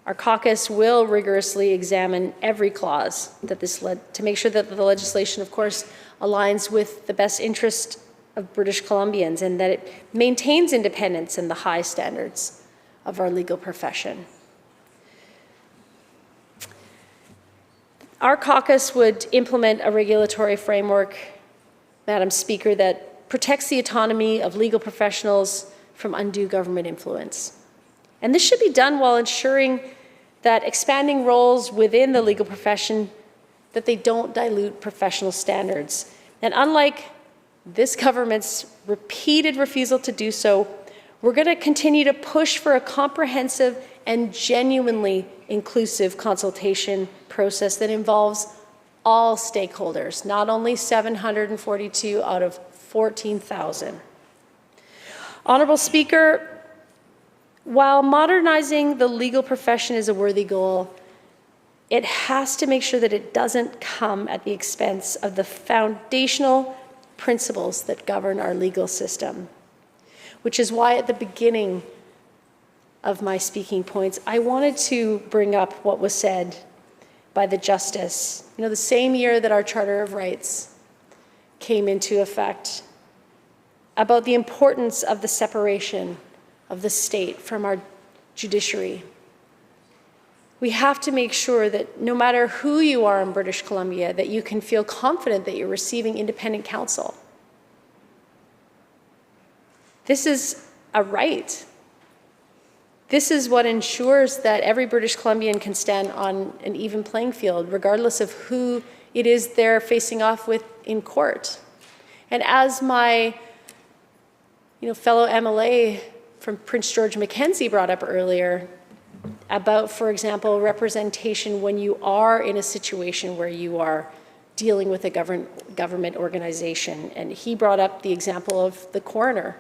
our caucus will rigorously examine every clause that this led to make sure that the legislation, of course, aligns with the best interest of British Columbians and that it maintains independence and the high standards of our legal profession. Our caucus would implement a regulatory framework, Madam Speaker, that protects the autonomy of legal professionals from undue government influence. And this should be done while ensuring that expanding roles within the legal profession, that they don't dilute professional standards. And unlike this government's repeated refusal to do so, we're going to continue to push for a comprehensive and genuinely inclusive consultation process that involves all stakeholders, not only 742 out of 14,000. Honourable Speaker, while modernizing the legal profession is a worthy goal, it has to make sure that it doesn't come at the expense of the foundational principles that govern our legal system, which is why at the beginning of my speaking points, I wanted to bring up what was said by the Justice. You know, the same year that our Charter of Rights came into effect, about the importance of the separation of the state from our judiciary. We have to make sure that no matter who you are in British Columbia, that you can feel confident that you're receiving independent counsel. This is a right. This is what ensures that every British Columbian can stand on an even playing field, regardless of who it is they're facing off with in court. And as my fellow MLA from Prince George Mackenzie brought up earlier, about, for example, representation when you are in a situation where you are dealing with a government organization. And he brought up the example of the coroner.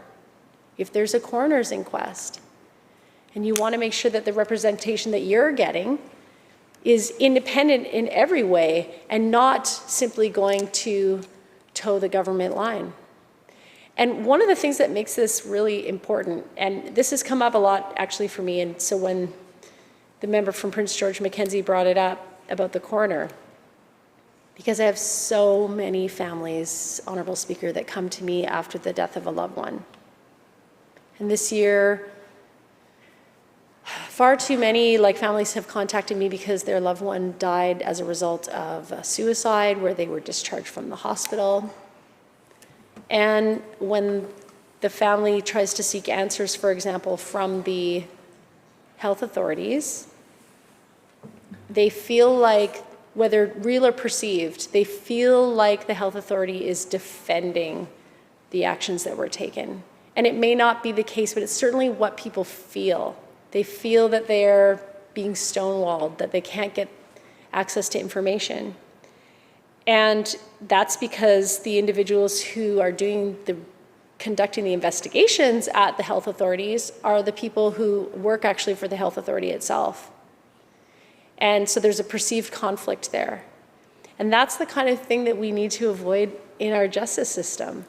If there's a coroner's inquest, and you want to make sure that the representation that you're getting is independent in every way and not simply going to toe the government line. And one of the things that makes this really important, and this has come up a lot actually for me, and so when the member from Prince George Mackenzie brought it up about the coroner, because I have so many families, Honourable Speaker, that come to me after the death of a loved one. And this year, far too many families have contacted me because their loved one died as a result of a suicide where they were discharged from the hospital. And when the family tries to seek answers, for example, from the health authorities, they feel like, whether real or perceived, they feel like the health authority is defending the actions that were taken. And it may not be the case, but it's certainly what people feel. They feel that they're being stonewalled, that they can't get access to information. And that's because the individuals who are conducting the investigations at the health authorities are the people who work actually for the health authority itself. And so there's a perceived conflict there. And that's the kind of thing that we need to avoid in our justice system.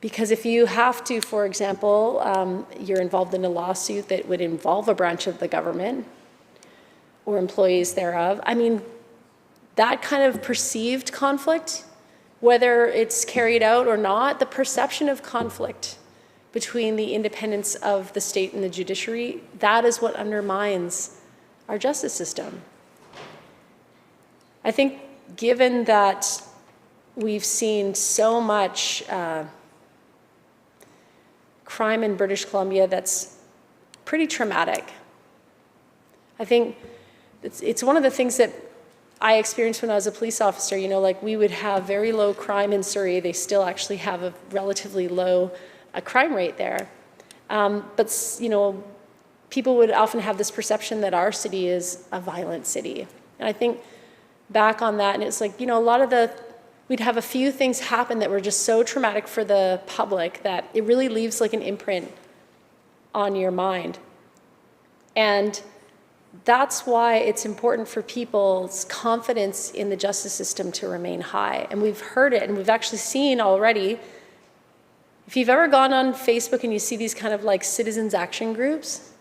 Because if you have to, for example, you're involved in a lawsuit that would involve a branch of the government or employees thereof, I mean, that kind of perceived conflict, whether it's carried out or not, the perception of conflict between the independence of the state and the judiciary, that is what undermines our justice system. I think given that we've seen so much crime in British Columbia that's pretty traumatic. I think it's one of the things that I experienced when I was a police officer. You know, like we would have very low crime in Surrey. They still actually have a relatively low crime rate there. But, you know, people would often have this perception that our city is a violent city. And I think back on that, and it's like, you know, we'd have a few things happen that were just so traumatic for the public that it really leaves like an imprint on your mind. And that's why it's important for people's confidence in the justice system to remain high. And we've heard it, and we've actually seen already. If you've ever gone on Facebook and you see these kind of like citizens action groups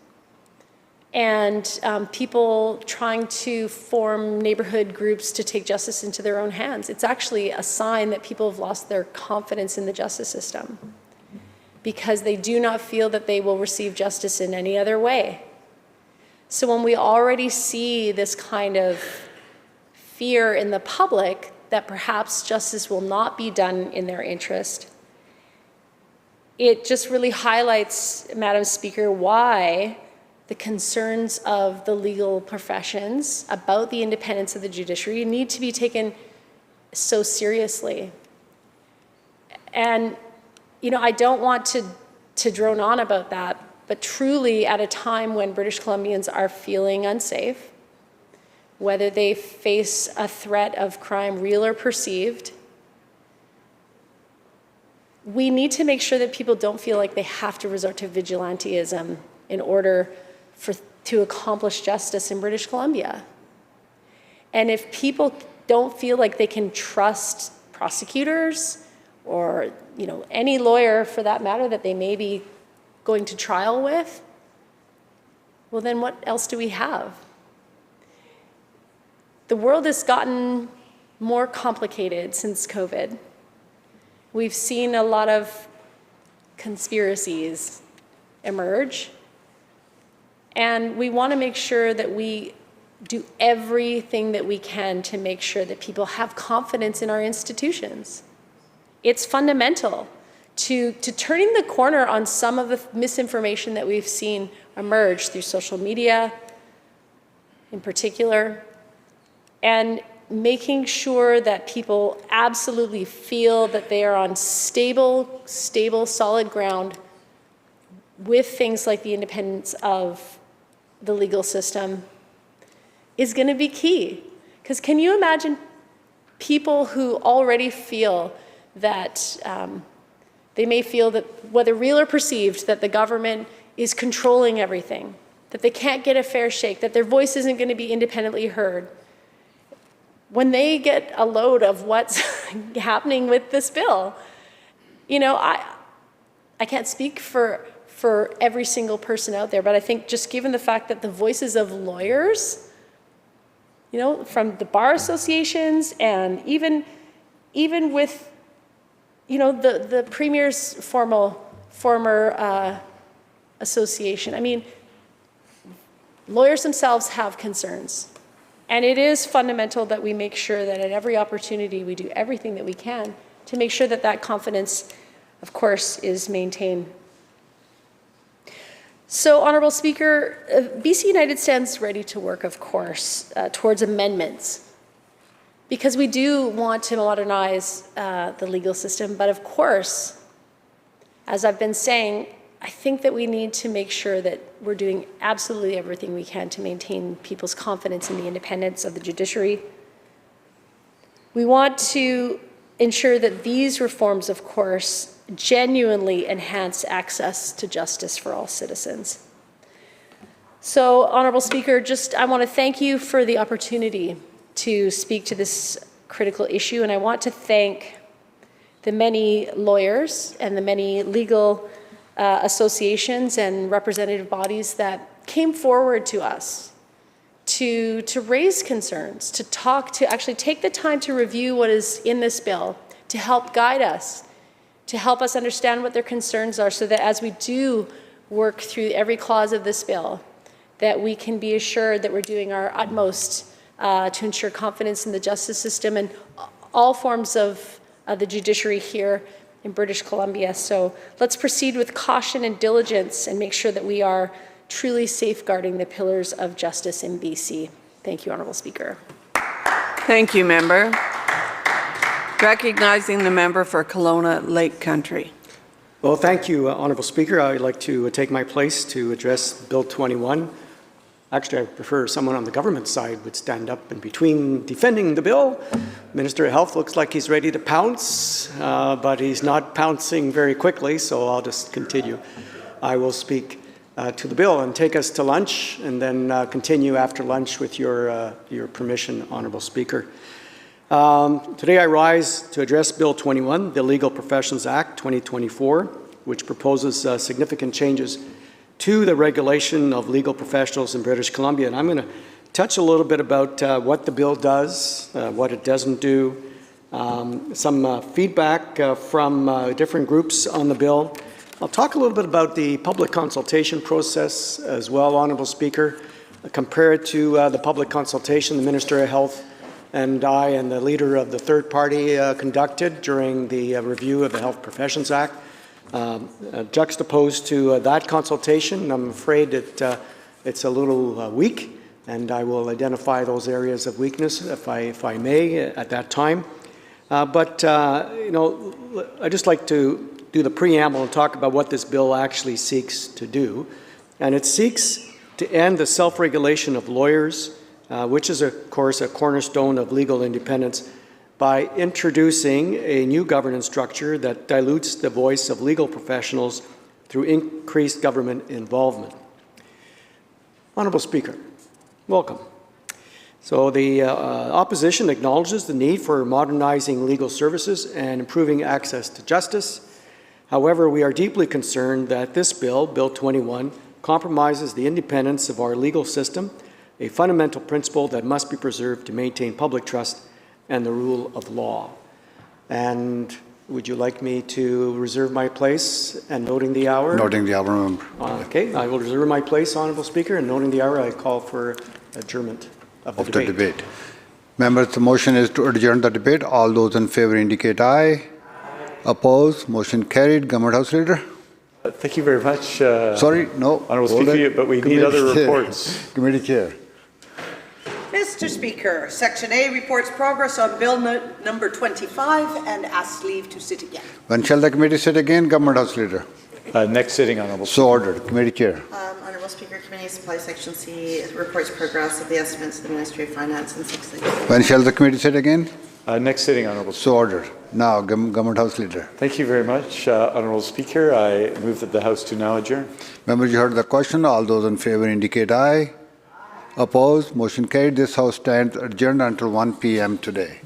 and people trying to form neighborhood groups to take justice into their own hands, it's actually a sign that people have lost their confidence in the justice system because they do not feel that they will receive justice in any other way. So when we already see this kind of fear in the public that perhaps justice will not be done in their interest, it just really highlights, Madam Speaker, why the concerns of the legal professions about the independence of the judiciary need to be taken so seriously. And, you know, I don't want to drone on about that, but truly at a time when British Columbians are feeling unsafe, whether they face a threat of crime, real or perceived, we need to make sure that people don't feel like they have to resort to vigilantism in order to accomplish justice in British Columbia. And if people don't feel like they can trust prosecutors or, you know, any lawyer for that matter that they may be going to trial with, well, then what else do we have? The world has gotten more complicated since COVID. We've seen a lot of conspiracies emerge, and we want to make sure that we do everything that we can to make sure that people have confidence in our institutions. It's fundamental to turning the corner on some of the misinformation that we've seen emerge through social media in particular, and making sure that people absolutely feel that they are on stable, solid ground with things like the independence of the legal system is going to be key. Because can you imagine people who already feel that they may feel that, whether real or perceived, that the government is controlling everything, that they can't get a fair shake, that their voice isn't going to be independently heard. When they get a load of what's happening with this bill, you know, I can't speak for every single person out there, but I think just given the fact that the voices of lawyers, you know, from the bar associations and even with, you know, the Premier's former association. I mean, lawyers themselves have concerns. And it is fundamental that we make sure that at every opportunity we do everything that we can to make sure that that confidence, of course, is maintained. So, Honourable Speaker, BC United stands ready to work, of course, towards amendments, because we do want to modernize the legal system. But of course, as I've been saying, I think that we need to make sure that we're doing absolutely everything we can to maintain people's confidence in the independence of the judiciary. We want to ensure that these reforms, of course, genuinely enhance access to justice for all citizens. So, Honourable Speaker, I want to thank you for the opportunity to speak to this critical issue, and I want to thank the many lawyers and the many legal associations and representative bodies that came forward to us to raise concerns, to actually take the time to review what is in this bill, to help guide us, to help us understand what their concerns are, so that as we do work through every clause of this bill, that we can be assured that we're doing our utmost to ensure confidence in the justice system and all forms of the judiciary here in British Columbia. So let's proceed with caution and diligence and make sure that we are truly safeguarding the pillars of justice in BC. Thank you, Honourable Speaker. Thank you, member. Recognizing the member for Kelowna Lake Country. Well, thank you, Honourable Speaker. I would like to take my place to address Bill 21. Actually, I prefer someone on the government side would stand up in between defending the bill. Minister of Health looks like he's ready to pounce, but he's not pouncing very quickly, so I'll just continue. I will speak to the bill and take us to lunch, and then continue after lunch with your permission, Honourable Speaker. Today I rise to address Bill 21, the Legal Professions Act 2024, which proposes significant changes to the regulation of legal professionals in British Columbia. And I'm going to touch a little bit about what the bill does, what it doesn't do, some feedback from different groups on the bill. I'll talk a little bit about the public consultation process as well, Honourable Speaker, compare it to the public consultation the Minister of Health and I and the leader of the third party conducted during the review of the Health Professions Act. Juxtaposed to that consultation, I'm afraid that it's a little weak, and I will identify those areas of weakness if I may at that time. But I'd just like to do the preamble and talk about what this bill actually seeks to do. And it seeks to end the self-regulation of lawyers, which is, of course, a cornerstone of legal independence, by introducing a new governance structure that dilutes the voice of legal professionals through increased government involvement. Honourable Speaker, welcome. So the opposition acknowledges the need for modernizing legal services and improving access to justice. However, we are deeply concerned that this bill, Bill 21, compromises the independence of our legal system, a fundamental principle that must be preserved to maintain public trust and the rule of law. And would you like me to reserve my place and noting the hour? Noting the hour, member. Okay, I will reserve my place, Honourable Speaker, and noting the hour, I call for adjournment of the debate. Members, the motion is to adjourn the debate. All those in favour indicate aye. Opposed? Motion carried. Government House Leader. Thank you very much. Sorry, no. Honourable Speaker, but we need other reports. Committee Chair. Mr. Speaker, Section A reports progress on Bill number 25 and asks leave to sit again. When shall the committee sit again? Government House Leader. Next sitting, Honourable Speaker. So ordered. Committee Chair. Honourable Speaker, Committee Supply Section C reports progress of the estimates of the Ministry of Finance and 6 things. When shall the committee sit again? Next sitting, Honourable Speaker. So ordered. Now, Government House Leader. Thank you very much, Honourable Speaker. I move that the House to now adjourn. Members, you heard the question. All those in favour indicate aye. Opposed? Motion carried. This House stands adjourned until 1 p.m. today.